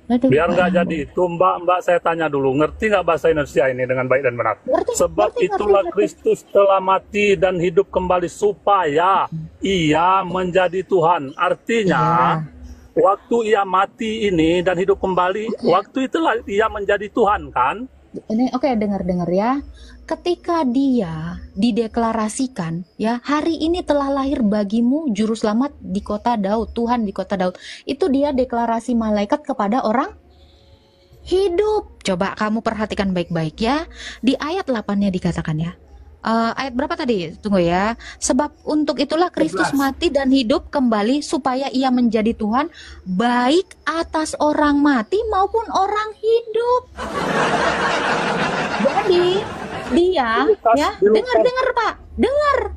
Aduh, biar nggak Mbak. jadi itu Mbak saya tanya dulu, ngerti nggak bahasa Indonesia ini dengan baik dan benar? Sebab itulah Kristus telah mati dan hidup kembali supaya ia menjadi Tuhan. Artinya waktu ia mati ini dan hidup kembali, waktu itulah ia menjadi Tuhan kan? Ini oke, dengar-dengar ya. Ketika dia dideklarasikan ya, hari ini telah lahir bagimu juru selamat di kota Daud, Tuhan di kota Daud. Itu dia deklarasi malaikat kepada orang hidup. Coba kamu perhatikan baik-baik ya. Di ayat 8-nya dikatakan ya. Ayat berapa tadi? Tunggu ya. Sebab untuk itulah Kristus mati dan hidup kembali supaya ia menjadi Tuhan baik atas orang mati maupun orang hidup. Jadi dia ya, dengar Pak, dengar.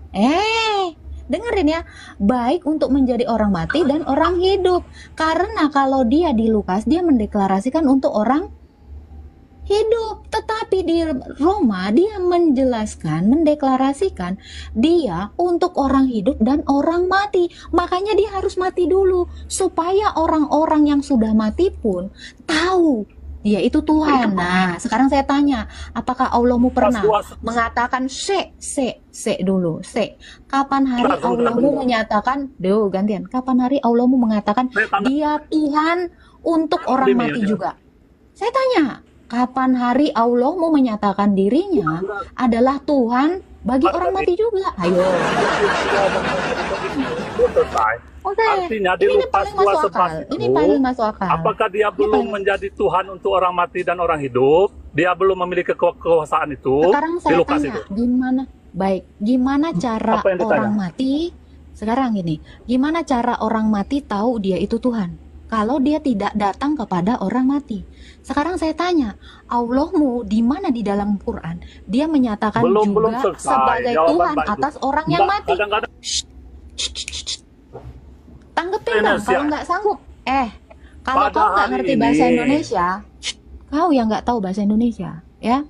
Dengerin ya. Baik untuk menjadi orang mati dan orang hidup. Karena kalau dia di Lukas dia mendeklarasikan untuk orang hidup, tetapi di Roma dia menjelaskan, mendeklarasikan dia untuk orang hidup dan orang mati. Makanya dia harus mati dulu supaya orang-orang yang sudah mati pun tahu dia itu Tuhan. Nah, sekarang saya tanya, apakah Allahmu pernah mengatakan dulu, kapan hari Allahmu menyatakan, gantian, kapan hari Allahmu mengatakan dia Tuhan untuk orang mati juga? Saya tanya, kapan hari Allah mau menyatakan dirinya adalah Tuhan bagi orang mati juga? Ayo. Oke. Artinya di Lukas 2:11 ini paling masuk akal. Apakah dia belum menjadi Tuhan untuk orang mati dan orang hidup? Dia belum memiliki kekuasaan itu. Sekarang di saya Lukas tanya, itu. gimana cara Apa yang ditanya? orang mati? Sekarang gini, gimana cara orang mati tahu dia itu Tuhan? Kalau dia tidak datang kepada orang mati. Sekarang saya tanya, Allahmu di mana di dalam Quran dia menyatakan Belum juga selesai. sebagai Jawaban Tuhan Mbak itu. atas orang yang Mbak, mati? kadang-kadang- Tanggepin dong Indonesia. kalau nggak sanggup. Kalau Pada kau nggak hari ngerti ini. bahasa Indonesia, kau yang nggak tahu bahasa Indonesia, ya.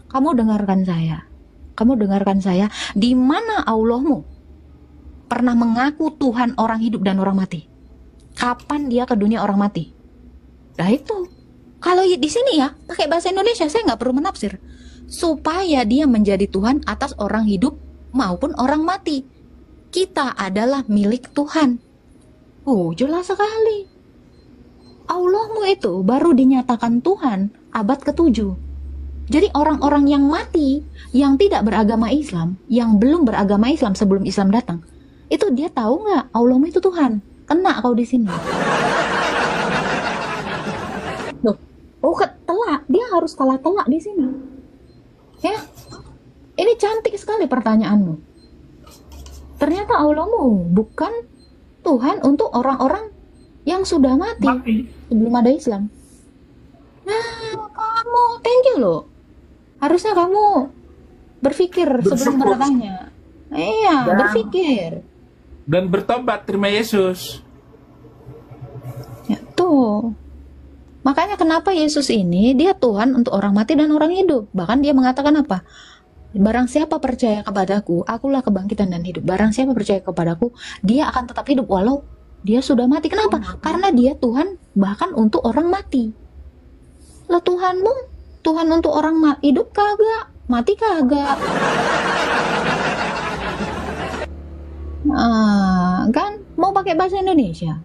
Kamu dengarkan saya. Kamu dengarkan saya. Di mana Allahmu pernah mengaku Tuhan orang hidup dan orang mati? Kapan dia ke dunia orang mati? Nah itu. Kalau di sini ya, pakai bahasa Indonesia, saya nggak perlu menafsir. Supaya dia menjadi Tuhan atas orang hidup maupun orang mati. Kita adalah milik Tuhan. Oh, jelas sekali. Allahmu itu baru dinyatakan Tuhan abad ke-7. Jadi orang-orang yang mati, yang tidak beragama Islam, yang belum beragama Islam sebelum Islam datang, itu dia tahu nggak Allahmu itu Tuhan? Kena kau di sini. Loh, telak. Dia harus kalah telak di sini. Ya, ini cantik sekali pertanyaanmu. Ternyata Allahmu bukan Tuhan untuk orang-orang yang sudah mati sebelum ada Islam. Nah, kamu thank you loh. Harusnya kamu berpikir sebelum bertanya. Iya, berpikir. Dan bertobat, terima Yesus. Ya, tuh. Makanya kenapa Yesus ini dia Tuhan untuk orang mati dan orang hidup. Bahkan dia mengatakan apa? Barang siapa percaya kepadaku, akulah kebangkitan dan hidup. Barang siapa percaya kepadaku, dia akan tetap hidup walau dia sudah mati. Kenapa? Karena dia Tuhan bahkan untuk orang mati. Lah Tuhanmu, Tuhan untuk orang hidup kagak, mati kagak. Kan mau pakai bahasa Indonesia.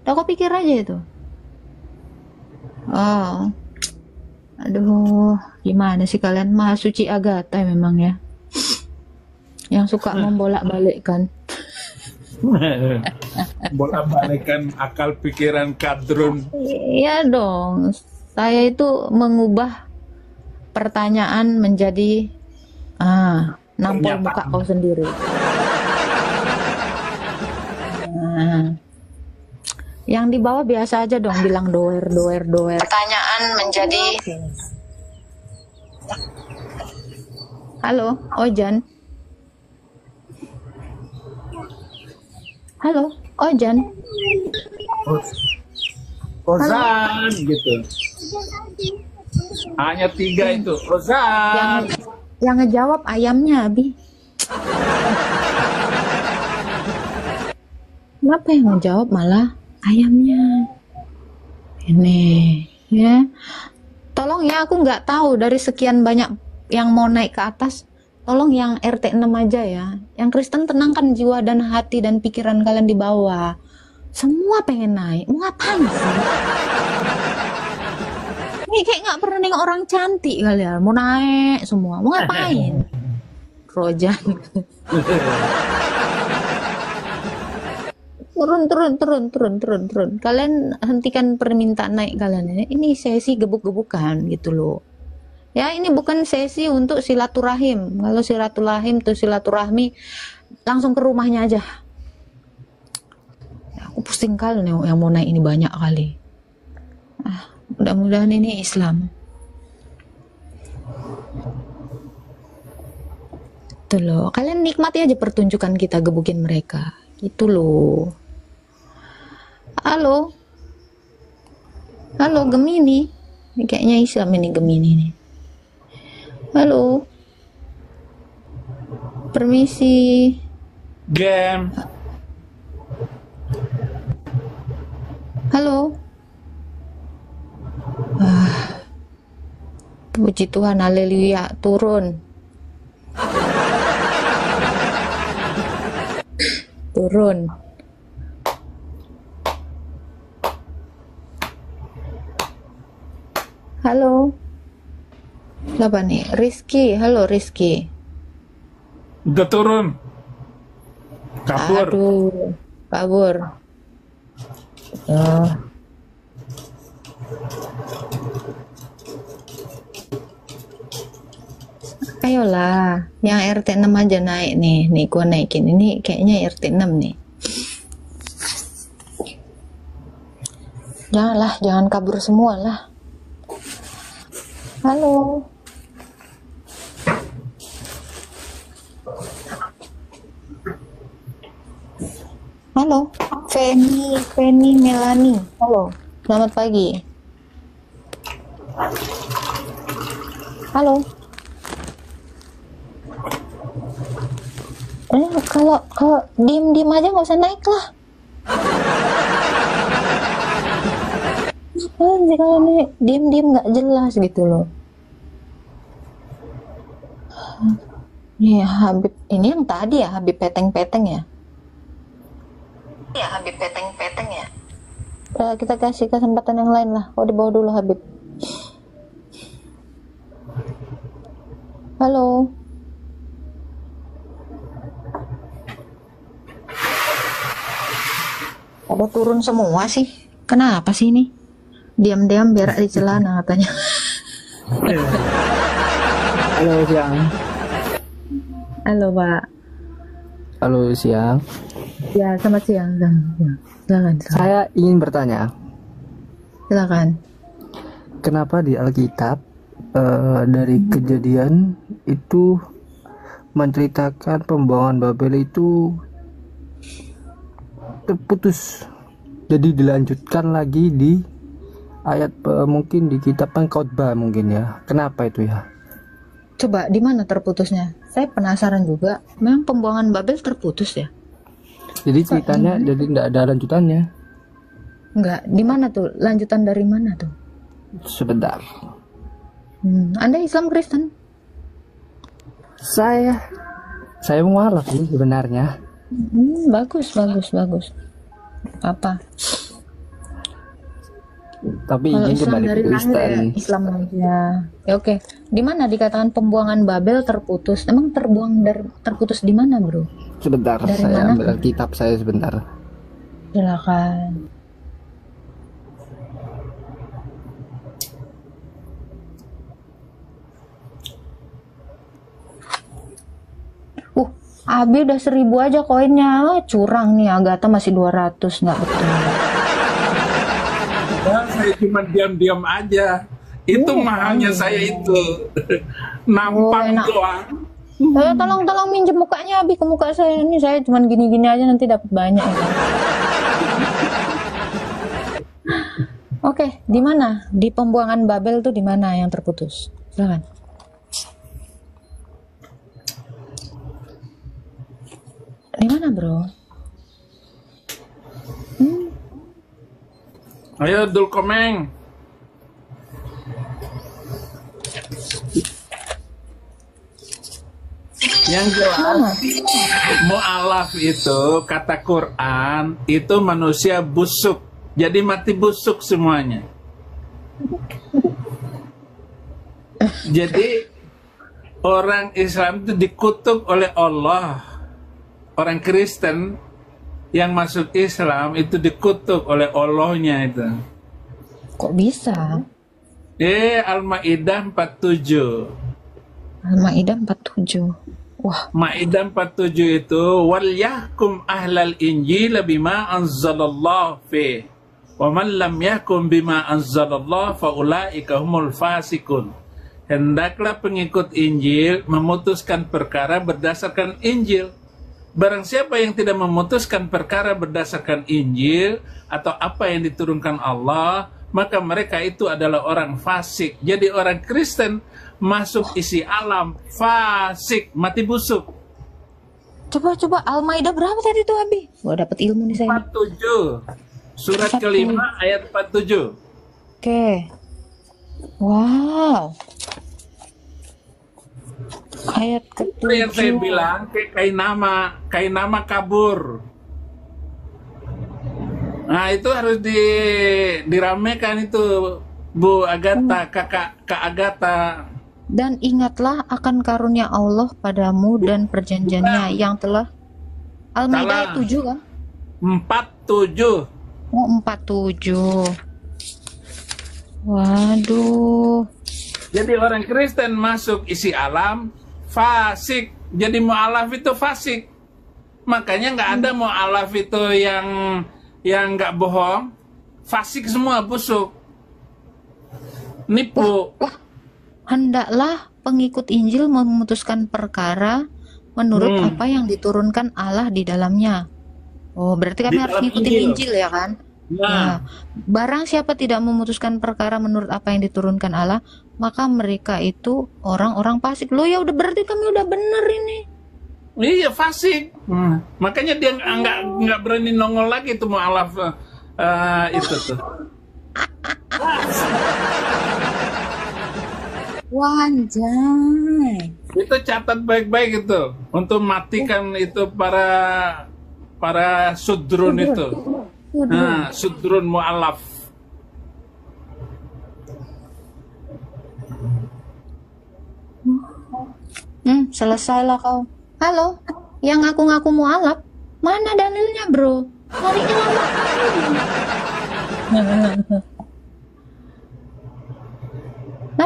Udah kau pikir aja itu. Aduh, gimana sih kalian? Maha suci Agatha memang ya. Yang suka membolak-balikkan. Bolak-balikan akal pikiran kadrun. Iya dong. Saya itu mengubah pertanyaan menjadi nampol muka kau sendiri. Nah, yang di bawah biasa aja dong bilang doer. Pertanyaan menjadi halo, Ojan. Halo, Ojan. Ozan gitu. Hanya 3 itu. Ozan. Yang ngejawab ayamnya, Abi. Kenapa yang ngejawab malah ayamnya? Ini, ya. Tolong ya, aku nggak tahu dari sekian banyak yang mau naik ke atas. Tolong yang RT 6 aja ya. Yang Kristen tenangkan jiwa dan hati dan pikiran kalian di bawah. Semua pengen naik. Mau ngapain sih? Ini kayak nggak pernah nengok orang cantik kalian. Mau naik semua. Mau ngapain? Rojan. Turun. Kalian hentikan permintaan naik kalian. Ini sesi gebuk-gebukan gitu loh. Ya, ini bukan sesi untuk silaturahim. Kalau silaturahim tuh silaturahmi langsung ke rumahnya aja. Ya, aku pusing kali nih yang mau naik ini banyak kali. Mudah-mudahan ini Islam. Itu loh. Kalian nikmati aja pertunjukan kita gebukin mereka. Itu loh. Halo. Halo Gemini. Ini kayaknya Islam ini Gemini nih. Halo. Permisi. Game. Halo. Puji Tuhan, haleluya, turun. Turun. Halo. Siapa nih? Rizky. Halo Rizky. Udah turun. Kabur. Aduh, kabur. Oh. Ayolah, yang RT 6 aja naik nih. Nih gua naikin. Ini kayaknya RT 6 nih. Janganlah, jangan kabur semua lah. Halo. Halo, Feni Melani. Halo, selamat pagi. Halo. Kalau diem aja nggak usah naik lah. Jika ini diem nggak jelas gitu loh. Nih Habib, ini yang tadi ya Habib peteng-peteng ya. Ya Habib peteng-peteng ya. Kita kasih kesempatan yang lain lah. Oh di bawah dulu Habib. Halo. Ada turun semua sih. Kenapa sih ini? Diam-diam berak di celana katanya. Halo siang. Halo Pak. Halo siang. Ya selamat siang. Silakan. Saya ingin bertanya. Silakan. Kenapa di Alkitab dari Kejadian itu menceritakan pembuangan Babel itu terputus, jadi dilanjutkan lagi di ayat mungkin di kitab Pengkhotbah mungkin ya. Kenapa itu ya? Coba di mana terputusnya? Saya penasaran juga. Memang pembuangan Babel terputus ya? Jadi ceritanya jadi tidak ada lanjutannya. Enggak. Di mana tuh? Lanjutan dari mana tuh? Sebentar. Anda Islam Kristen? Saya mualaf sih sebenarnya. Bagus. Apa? Tapi kalau ini Islam kembali dari ke lahir Kristen. ya Islam aja. Ya oke. Di mana dikatakan pembuangan Babel terputus? Emang terputus di mana, Bro? Sebentar, Dari saya mana? ambil kitab saya sebentar. Silakan. Abi udah 1000 aja koinnya. Oh, curang nih, Agatha masih 200, nggak betul. Nah, saya cuma diam-diam aja. Itu mahalnya saya itu. Nampak doang. Tolong minjem mukanya Abi ke muka saya. Ini saya cuma gini-gini aja, nanti dapat banyak ya. Oke, di mana? Di pembuangan Babel tuh di mana yang terputus? Silakan. Di mana, bro? Ayo, Dul Komeng. Yang jelas, mu'alaf itu kata Quran itu manusia busuk. Jadi mati busuk semuanya. Jadi orang Islam itu dikutuk oleh Allah. Orang Kristen yang masuk Islam itu dikutuk oleh Allahnya itu. Kok bisa? Al-Maidah 47. Al-Maidah 47. Wah. Maidah 47 itu wal yahkum ahlal injil bima anzalallahu fi wa man lam yahkum bima anzalallahu fa ulaika humul fasikun. Hendaklah pengikut Injil memutuskan perkara berdasarkan Injil. Barang siapa yang tidak memutuskan perkara berdasarkan Injil atau apa yang diturunkan Allah, maka mereka itu adalah orang fasik. Jadi orang Kristen masuk isi alam, fasik, mati busuk. Coba Al-Maidah berapa tadi tuh Abi? Gua dapat ilmu nih saya. 47. Surat kelima ayat 47. Oke. Wow. Ayat ke-7. Itu yang saya bilang, kayak nama kabur. Nah, itu harus diramekan itu, Bu Agatha, Kak Agatha. Dan ingatlah akan karunia Allah padamu dan perjanjiannya yang telah. Al-Maidah 7 kan? 47. Oh, 47. Waduh. Jadi orang Kristen masuk isi alam, fasik. Jadi mu'alaf itu fasik. Makanya nggak ada mu'alaf itu yang nggak bohong. Fasik semua, busuk. Nipu. Hendaklah pengikut Injil memutuskan perkara menurut apa yang diturunkan Allah di dalamnya. Oh, berarti kami harus ngikutin Injil ya kan? Nah, barang siapa tidak memutuskan perkara menurut apa yang diturunkan Allah, maka mereka itu orang-orang fasik. Loh ya udah, berarti kami udah bener ini. Iya, fasik. Makanya dia nggak berani nongol lagi tuh mu'alaf itu tuh. Wanjay. Itu catat baik-baik itu untuk matikan itu para sudrun itu. Nah, sudrun mu'alaf. Selesailah kau. Halo, yang ngaku-ngaku mu'alaf, mana dalilnya bro? Carinya lama.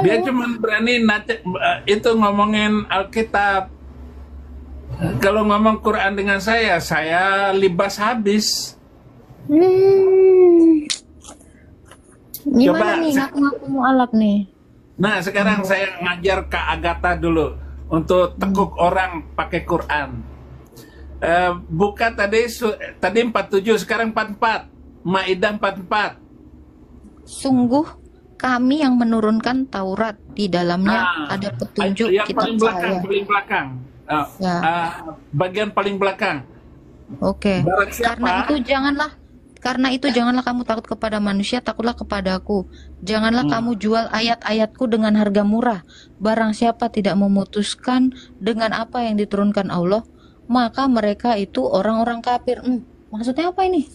Dia cuma berani itu ngomongin Alkitab. Kalau ngomong Quran dengan saya libas habis. Gimana nih ngaku-ngaku mu'alaf nih? Nah, sekarang saya ngajar Kak Agatha dulu untuk tekuk orang pakai Quran. Buka tadi 47, sekarang 44. Maidah 44. Sungguh kami yang menurunkan Taurat, di dalamnya ada petunjuk kitab saya. Paling belakang. Bagian paling belakang. Oke. Karena itu janganlah kamu takut kepada manusia, takutlah kepadaku. Janganlah kamu jual ayat-ayatku dengan harga murah. Barang siapa tidak memutuskan dengan apa yang diturunkan Allah, maka mereka itu orang-orang kafir. Maksudnya apa ini?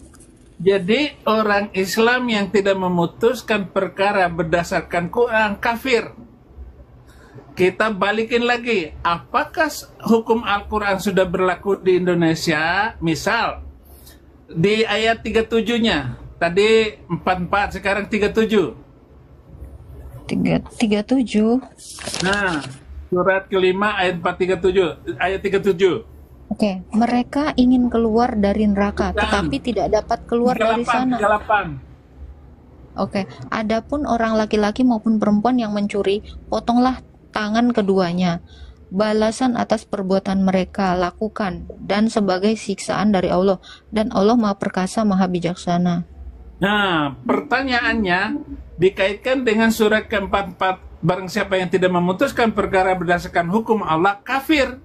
Jadi orang Islam yang tidak memutuskan perkara berdasarkan Quran kafir. Kita balikin lagi, apakah hukum Al-Quran sudah berlaku di Indonesia? Misal di ayat 37-nya, tadi 44, sekarang 37. 37. Nah, surat kelima ayat 437, ayat 37. Oke, mereka ingin keluar dari neraka, tetapi tidak dapat keluar dari sana. 38. Oke, adapun orang laki-laki maupun perempuan yang mencuri, potonglah tangan keduanya. Balasan atas perbuatan mereka lakukan dan sebagai siksaan dari Allah, dan Allah Maha Perkasa, Maha Bijaksana. Nah, pertanyaannya dikaitkan dengan surat ke-44. Barang siapa yang tidak memutuskan perkara berdasarkan hukum Allah, kafir.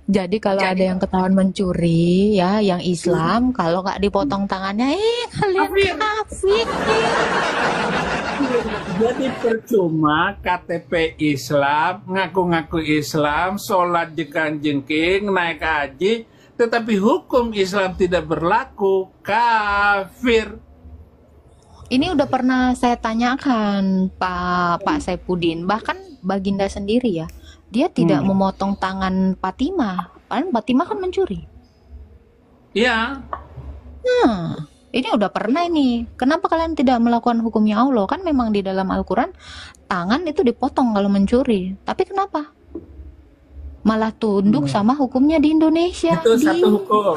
Jadi kalau ada yang ketahuan mencuri, ya, yang Islam, kalau nggak dipotong tangannya, kalian kafir. Jadi percuma KTP Islam, ngaku-ngaku Islam, sholat jengking, naik haji, tetapi hukum Islam tidak berlaku, kafir. Ini udah pernah saya tanyakan Pak Saipudin, bahkan Baginda sendiri ya, dia tidak memotong tangan Fatimah, kan Fatimah kan mencuri. Iya. Ini udah pernah ini. Kenapa kalian tidak melakukan hukumnya Allah? Kan memang di dalam Al-Quran tangan itu dipotong kalau mencuri. Tapi kenapa? Malah tunduk sama hukumnya di Indonesia. Itu satu hukum.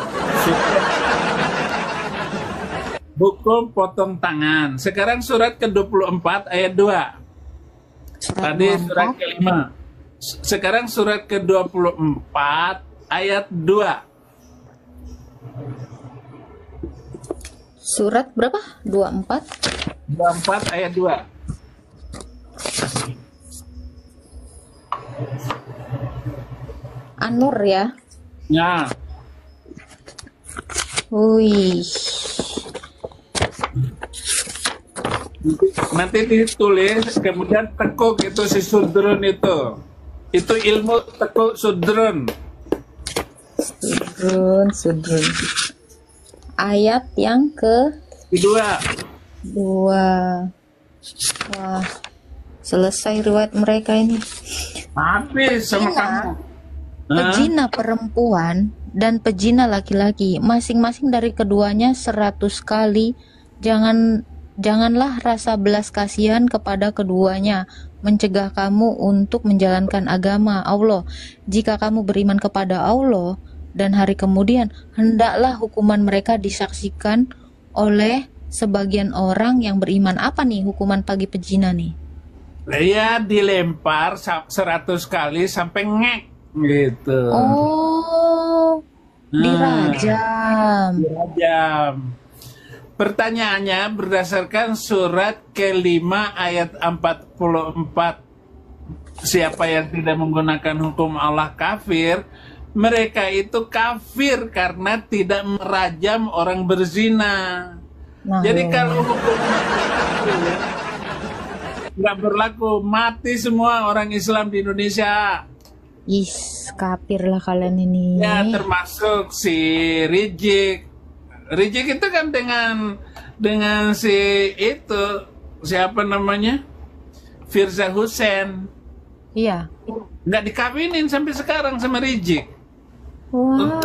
Hukum potong tangan. Sekarang surat ke-24 ayat 2. Tadi surat ke-5. Sekarang surat ke-24 ayat 2. Surat berapa? 24? 24 ayat 2. An-Nur ya? Ya. Wih. Nanti ditulis, kemudian tekuk itu si sudrun itu. Itu ilmu tekuk sudrun. Sudrun. Ayat yang kedua. Wah, selesai riwayat mereka ini. Habis sama kamu. Pezina perempuan dan pezina laki-laki, masing-masing dari keduanya 100 kali. Janganlah rasa belas kasihan kepada keduanya mencegah kamu untuk menjalankan agama Allah. Jika kamu beriman kepada Allah dan hari kemudian, hendaklah hukuman mereka disaksikan oleh sebagian orang yang beriman. Apa nih hukuman bagi pezina nih? Ya dilempar 100 kali sampai ngek gitu. Oh, dirajam. Pertanyaannya berdasarkan surat ke-5 ayat 44. Siapa yang tidak menggunakan hukum Allah kafir. Mereka itu kafir karena tidak merajam orang berzina. Jadi kalau hukum nggak berlaku, mati semua orang Islam di Indonesia. Kafir lah kalian ini. Ya, termasuk si Rizik. Rizik itu kan dengan si itu siapa namanya? Firza Hussein. Iya. Nggak dikawinin sampai sekarang sama Rizik. Wah,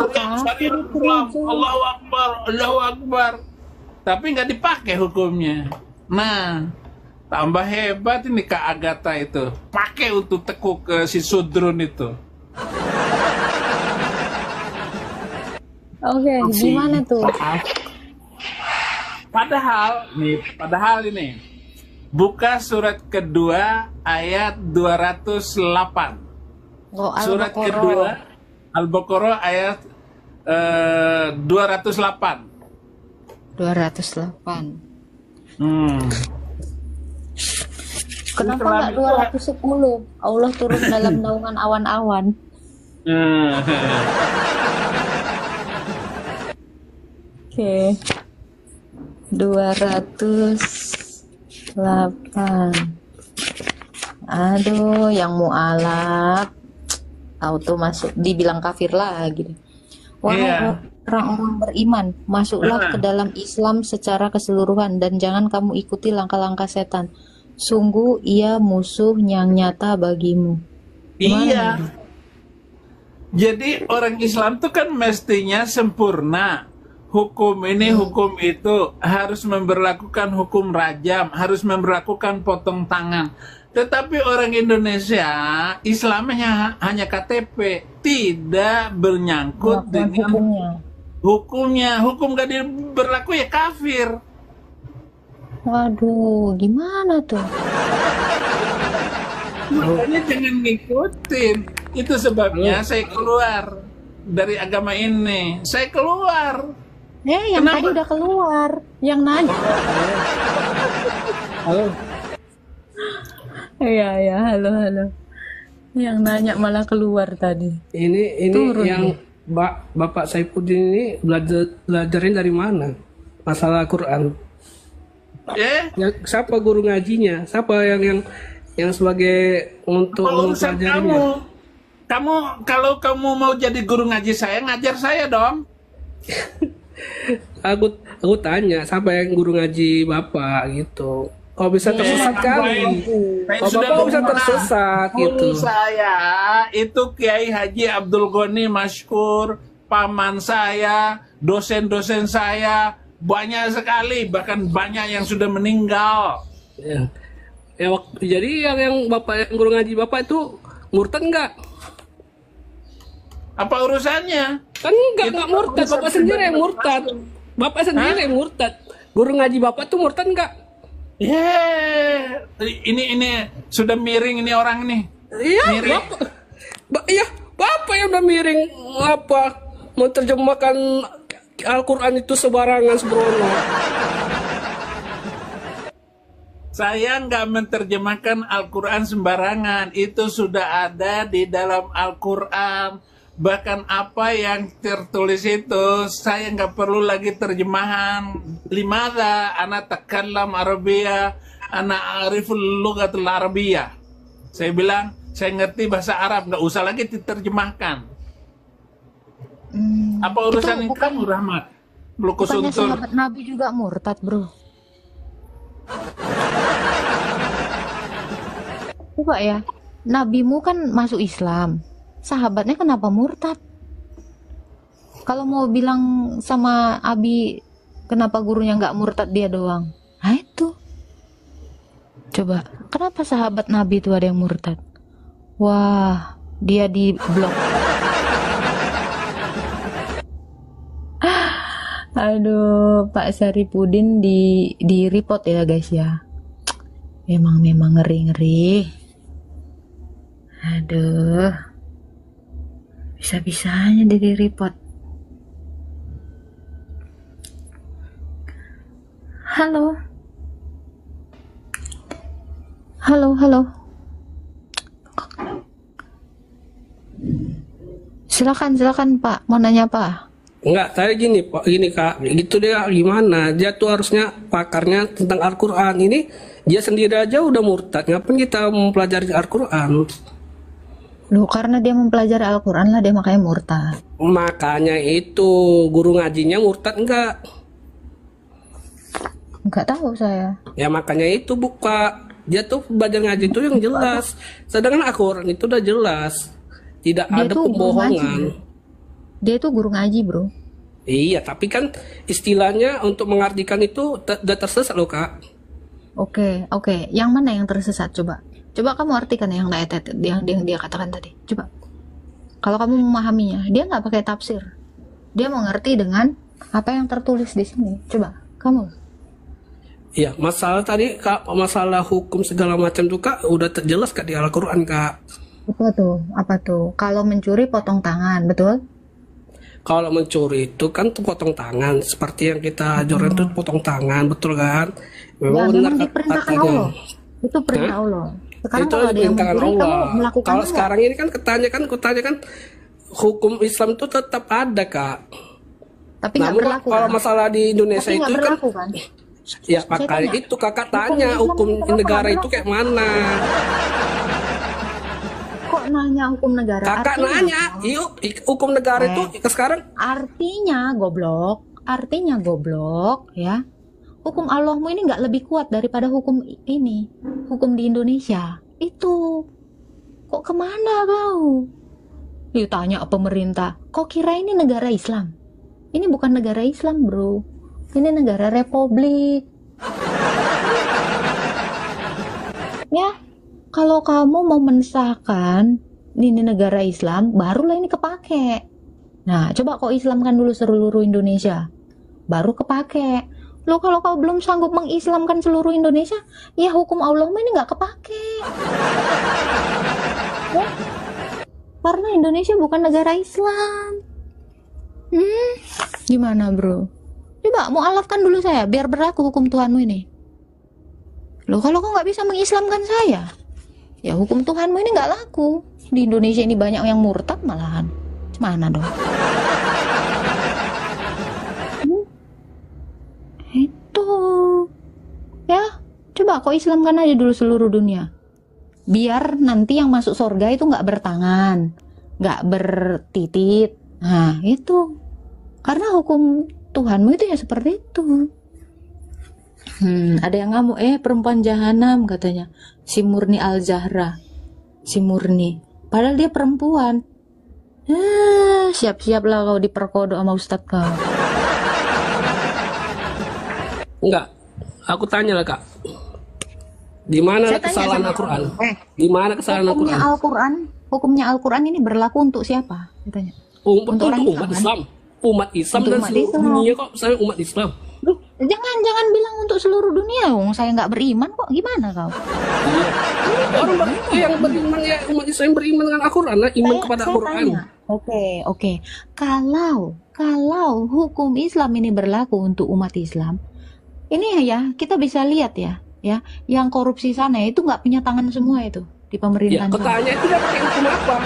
Allahu Akbar, Allahu Akbar. Tapi nggak dipakai hukumnya. Nah, tambah hebat ini Kak Agatha itu. Pakai untuk tekuk ke si Sudrun itu. Oke, gimana tuh? Padahal ini buka surat kedua ayat 208. Surat kedua Al-Baqarah ayat 208. 208. Kenapa nggak 210? Allah turun dalam naungan awan-awan. Oke. 208. Aduh, yang mu'alaf auto masuk, dibilang kafir lagi. Wahai orang-orang beriman, masuklah ke dalam Islam secara keseluruhan dan jangan kamu ikuti langkah-langkah setan. Sungguh ia musuh yang nyata bagimu. Iya. Jadi orang Islam itu kan mestinya sempurna. hukum ini, hukum itu, harus memberlakukan hukum rajam, harus memberlakukan potong tangan. Tetapi orang Indonesia, Islamnya hanya KTP, tidak bernyangkut dengan hukumnya. Hukum gak berlaku ya kafir. Waduh, gimana tuh? Makanya jangan ngikutin. Itu sebabnya saya keluar dari agama ini. Saya keluar. Yang tadi udah keluar. Yang nanya. Halo. Iya, halo. Yang nanya malah keluar tadi. Ini Turun yang Bapak Saifuddin ini belajarin dari mana? Masalah Quran. Siapa guru ngajinya? Siapa yang sebagai untuk mempelajarinya? Kamu kalau kamu mau jadi guru ngaji saya, ngajar saya dong. Aku tanya, siapa yang guru ngaji Bapak gitu? Oh bisa tersesat kali. Oh Bapak bisa tersesat gitu. Guru saya itu Kiai Haji Abdul Ghani Masykur, paman saya, dosen-dosen saya, banyak sekali, bahkan banyak yang sudah meninggal. Jadi yang Bapak guru ngaji Bapak itu murtad enggak? Apa urusannya? Kan enggak murtad, Bapak sendiri yang murtad. Bapak sendiri yang murtad. Guru ngaji Bapak tuh murtad enggak? Ini sudah miring ini orang nih. Iya, Bapak yang udah miring apa menerjemahkan Al-Quran itu sembarangan sembrono. Saya nggak menerjemahkan Al-Quran sembarangan. Itu sudah ada di dalam Al-Quran. Bahkan apa yang tertulis itu, saya nggak perlu lagi terjemahan. Limada ana takallam Arabia, ana ariful lughatul Arabiyah. Saya bilang, saya ngerti bahasa Arab, nggak usah lagi diterjemahkan. Apa urusan itu kamu, Rahmat? Melukus Bukannya untur. sahabat Nabi juga murtad, bro? Coba ya, nabimu kan masuk Islam, sahabatnya kenapa murtad? Kalau mau bilang sama Abi, kenapa gurunya nggak murtad dia doang? Nah itu. Coba, kenapa sahabat Nabi itu ada yang murtad? Wah, dia di blok. Aduh, Pak Saripudin di report ya guys ya. Memang ngeri. Aduh, bisa-bisanya di report. Halo. Silakan Pak, mau nanya apa? Enggak, tadi gini Kak, gitu dia gimana? Dia tuh harusnya pakarnya tentang Al-Quran. Ini dia sendiri aja udah murtad. Ngapain kita mempelajari Al-Quran? Loh, karena dia mempelajari Al-Quran lah dia makanya murtad. Makanya itu, guru ngajinya murtad enggak? Enggak tahu saya. Ya makanya itu buka. Dia tuh belajar ngaji itu yang jelas. Sedangkan Al-Quran itu udah jelas. Tidak Dia ada tuh guru ngaji, pembohongan. Dia itu guru ngaji, bro. Iya, tapi kan istilahnya untuk mengartikan itu udah tersesat loh, Kak. Oke. Yang mana yang tersesat? Coba kamu artikan yang dia katakan tadi. Coba. Kalau kamu memahaminya, dia nggak pakai tafsir. Dia mengerti dengan apa yang tertulis di sini. Coba, kamu. Iya, masalah tadi Kak, masalah hukum segala macam tuh Kak, udah terjelas Kak di Al-Quran Kak. Apa tuh? Kalau mencuri potong tangan, betul? Kalau mencuri itu kan tuh potong tangan, seperti yang kita ajarkan tuh potong tangan, betul kan? Memang benar diperintahkan katanya. Allah. Itu perintah Allah. Sekarang Itu kalau ada yang perintah mencuri, Allah. kamu melakukan Kalau enggak? sekarang ini kan kutanya kan hukum Islam itu tetap ada Kak. Tapi nggak Namun berlaku. kalau kan? masalah di Indonesia Tapi itu nggak kan, berlaku kan? ya makanya itu kakak tanya hukum negara itu kayak mana? Kok nanya hukum negara? Kakak nanya, yuk hukum negara itu sekarang Artinya goblok ya. Hukum Allahmu ini nggak lebih kuat daripada hukum ini, hukum di Indonesia. Itu kok kemana kau? Yuk tanya pemerintah. Kok kira ini negara Islam? Ini bukan negara Islam, bro. Ini negara republik. Ya, kalau kamu mau mensahkan ini negara Islam, barulah ini kepake. Nah, coba kau Islamkan dulu seluruh Indonesia, baru kepake. Lo kalau kau belum sanggup mengislamkan seluruh Indonesia, ya hukum Allah ini nggak kepake. Ya, karena Indonesia bukan negara Islam. Gimana bro? Coba mualafkan dulu saya, biar berlaku hukum Tuhanmu ini. Loh kalau kau nggak bisa mengislamkan saya, ya hukum Tuhanmu ini nggak laku. Di Indonesia ini banyak yang murtad malahan. Mana dong? Itu ya, coba kau Islamkan aja dulu seluruh dunia, biar nanti yang masuk surga itu nggak bertangan, nggak bertitit. Nah itu karena hukum Tuhanmu itu ya seperti itu. Ada yang ngamuk, perempuan jahanam katanya, si Murni Al-Zahra, si Murni, padahal dia perempuan. Siap-siaplah kau diperkodok sama ustadz kau. Enggak, aku tanya lah kak, di mana kesalahan Al-Quran? Di mana kesalahan Al-Quran? Hukumnya Al-Quran ini berlaku untuk siapa? Katanya. Untuk umat Islam, umat Islam dan seluruh dunia kok. Saya umat Islam. Jangan bilang untuk seluruh dunia, saya nggak beriman kok. Gimana kau? Orang yang beriman ya umat Islam beriman dengan Al-Quran, iman kepada Al-Quran. Oke. Kalau hukum Islam ini berlaku untuk umat Islam, ini ya kita bisa lihat ya, yang korupsi sana itu nggak punya tangan semua itu di pemerintahan. Katanya itu dia pakai hukum apa?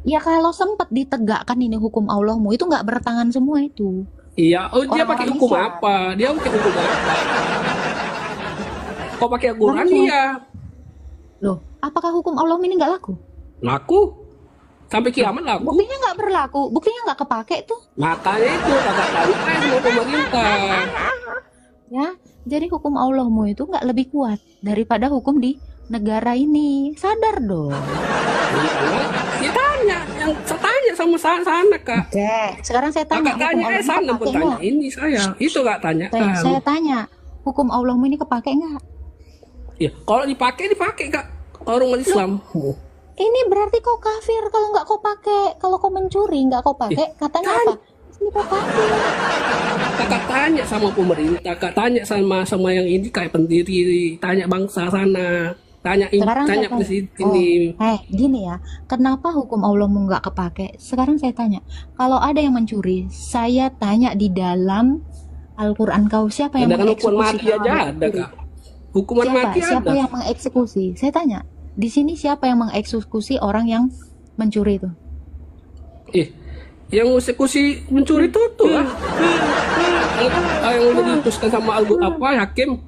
Ya kalau sempat ditegakkan ini hukum Allahmu itu nggak bertangan semua itu. Iya, dia pakai hukum apa? Dia pakai hukum apa? Kok pakai Al-Quran dia? Loh, apakah hukum Allah ini nggak laku? Laku. Sampai kiamat laku. Buktinya nggak berlaku, buktinya nggak kepake tuh. Makanya itu kagak tahu sama pemerintah. Ya, jadi hukum Allahmu itu nggak lebih kuat daripada hukum di negara ini. Sadar dong. Ya tanya, yang saya tanya sama sana kak. Oke, sekarang saya tanya. Kakak tanya sana pun tanya ini saya. Itu nggak tanya. Saya tanya, hukum Allahmu ini kepake nggak? Ya, kalau dipakai kak. Kalau umat Islam. Ini berarti kau kafir kalau nggak kau pakai. Kalau kau mencuri nggak kau pakai, katanya apa? Ini kau kafir. Kakak tanya sama pemerintah, kak tanya sama yang ini kayak pendiri, tanya bangsa sana, tanya presiden ini. Gini ya, kenapa hukum Allahmu nggak kepake? Sekarang saya tanya, kalau ada yang mencuri, saya tanya di dalam Al-Quran kau siapa yang mengeksekusi? Hukuman mati aja ada kak. Hukuman mati ada. Siapa yang mengeksekusi? Saya tanya. Di sini siapa yang mengeksekusi orang yang mencuri itu? Yang mengeksekusi mencuri itu tuh lah. Yang udah diputuskan sama hakim.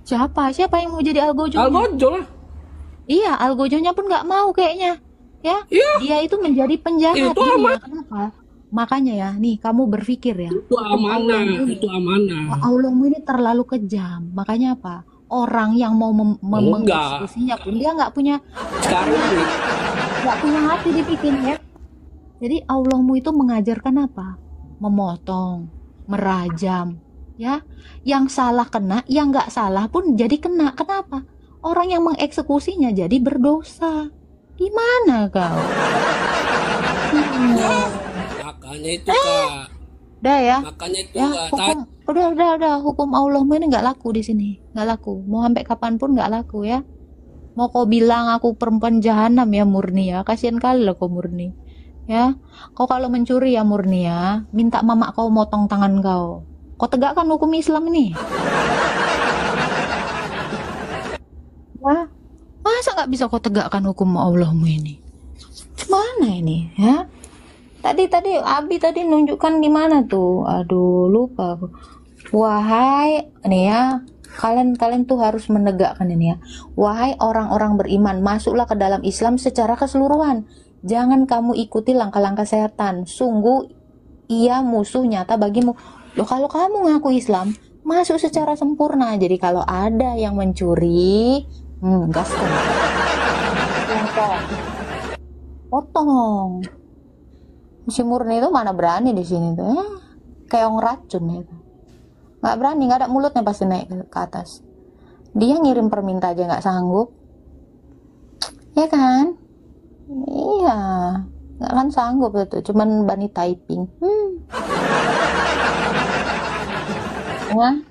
Siapa yang mau jadi algojo? Algojo lah. Iya, algojonya pun nggak mau kayaknya. Ya, dia itu menjadi penjahat. Itu amat. Kenapa? Makanya ya, nih kamu berpikir ya. Itu amanah. Allahmu ini terlalu kejam. Makanya apa? Orang yang mau mengeksekusinya pun dia nggak punya hati dibikin ya. Jadi Allahmu itu mengajarkan apa? Memotong, merajam, ya. Yang salah kena, yang nggak salah pun jadi kena. Kenapa? Orang yang mengeksekusinya jadi berdosa. Gimana kau? Makanya itu kak. Udah ya. Makanya itu ya, udah hukum Allahmu ini nggak laku di sini, nggak laku. Mau sampai kapanpun nggak laku ya. Mau kau bilang aku perempuan jahanam ya Murni ya, kasihan kali loh kau Murni. Ya, kau kalau mencuri ya Murni ya, minta mamak kau motong tangan kau. Kau tegakkan hukum Islam ini. Wah, masa nggak bisa kau tegakkan hukum Allahmu ini? Gimana ini ya? Tadi Abi tadi nunjukkan di mana tuh? Aduh, lupa aku. Wahai nih ya, kalian tuh harus menegakkan ini ya. Wahai orang-orang beriman, masuklah ke dalam Islam secara keseluruhan. Jangan kamu ikuti langkah-langkah setan. Sungguh ia musuh nyata bagimu. Loh, kalau kamu ngaku Islam, masuk secara sempurna. Jadi kalau ada yang mencuri, gaskan. Potong. Si murni itu mana berani di sini tuh, kayak orang racun itu. Nggak berani, nggak ada mulutnya pasti naik ke atas. Dia ngirim permintaan aja nggak sanggup, ya kan? Iya, nggak kan sanggup itu, cuman bani typing. Nah,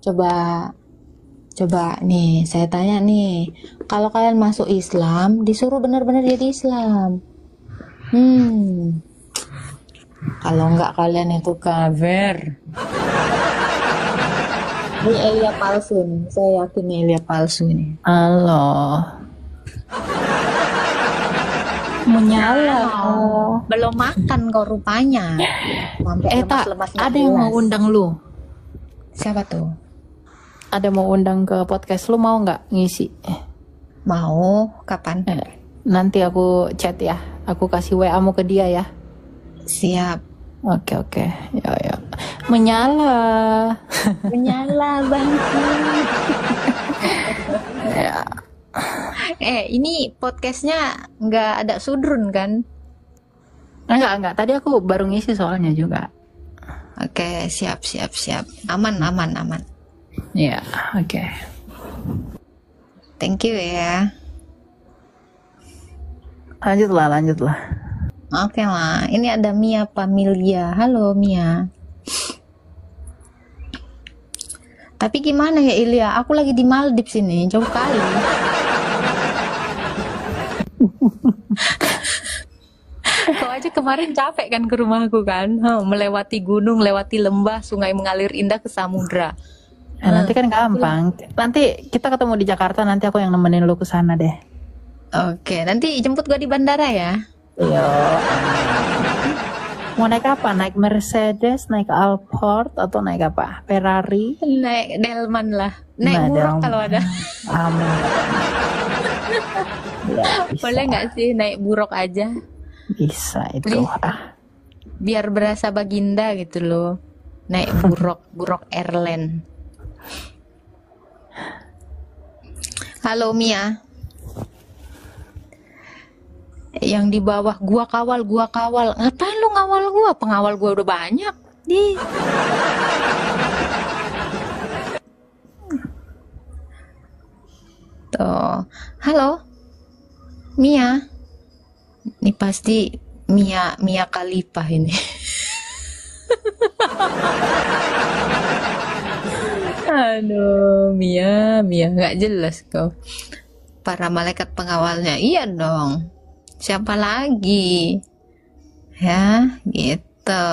coba nih, saya tanya nih, kalau kalian masuk Islam, disuruh benar-benar jadi Islam. Kalau nggak kalian itu kafir. Ini Elia palsu nih, saya yakin ini Elia palsu nih. Halo. Menyala. Belum makan kok rupanya. Sampai Tak, lemas-lemas ada yang mau undang lu. Siapa tuh? Ada mau undang ke podcast lu, mau nggak ngisi? Mau, kapan? Nanti aku chat ya. Aku kasih WA-mu ke dia ya. Siap. Oke. Ya. Menyala. Menyala bangku. Ya. Ini podcastnya nggak ada sudrun kan? Enggak. Tadi aku baru ngisi soalnya juga. Oke, siap. Aman. Ya, oke. Thank you ya. Lanjutlah. Oke lah, ini ada Mia Pamilia. Halo Mia. Tapi gimana ya Ilya? Aku lagi di Maldives ini, jauh kali. Kau aja kemarin capek kan ke rumahku kan, melewati gunung, lewati lembah, sungai mengalir indah ke samudra. Nanti kan gampang. Nanti kita ketemu di Jakarta, nanti aku yang nemenin lu ke sana deh. Oke, nanti jemput gua di bandara ya. Iya. Mau naik apa? Naik Mercedes, naik Alphard, atau naik apa? Ferrari? Naik Delman lah. Naik Buruk kalau ada. Amin. Ya, boleh nggak sih naik Buruk aja? Bisa itu. Biar berasa baginda gitu loh. Naik Buruk Airline. Halo Mia. Yang di bawah gua kawal. Ngapain lu ngawal gua? Pengawal gua udah banyak. Tuh. Halo. Mia. Ini pasti Mia Khalifah ini. Aduh, Mia nggak jelas kau. Para malaikat pengawalnya, iya dong. Siapa lagi? Ya, gitu.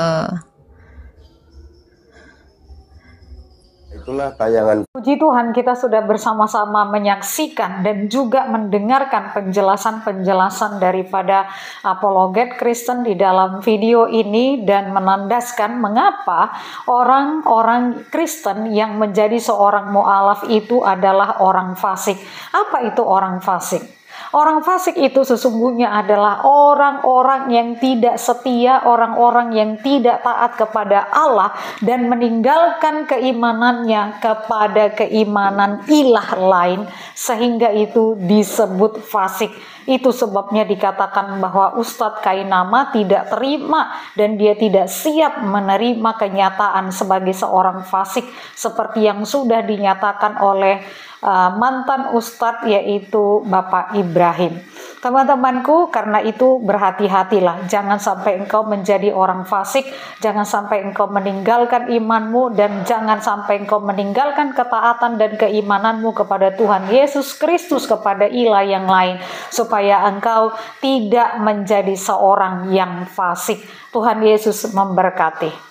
Itulah tayangan. Puji Tuhan, kita sudah bersama-sama menyaksikan dan juga mendengarkan penjelasan-penjelasan daripada apologet Kristen di dalam video ini, dan menandaskan mengapa orang-orang Kristen yang menjadi seorang mu'alaf itu adalah orang fasik. Apa itu orang fasik? Orang fasik itu sesungguhnya adalah orang-orang yang tidak setia, orang-orang yang tidak taat kepada Allah dan meninggalkan keimanannya kepada keimanan ilah lain, sehingga itu disebut fasik. Itu sebabnya dikatakan bahwa Ustadz Kainama tidak terima dan dia tidak siap menerima kenyataan sebagai seorang fasik seperti yang sudah dinyatakan oleh mantan Ustadz, yaitu Bapak Ibrahim. Teman-temanku, karena itu berhati-hatilah, jangan sampai engkau menjadi orang fasik, jangan sampai engkau meninggalkan imanmu, dan jangan sampai engkau meninggalkan ketaatan dan keimananmu kepada Tuhan Yesus Kristus, kepada ilah yang lain, supaya engkau tidak menjadi seorang yang fasik. Tuhan Yesus memberkati.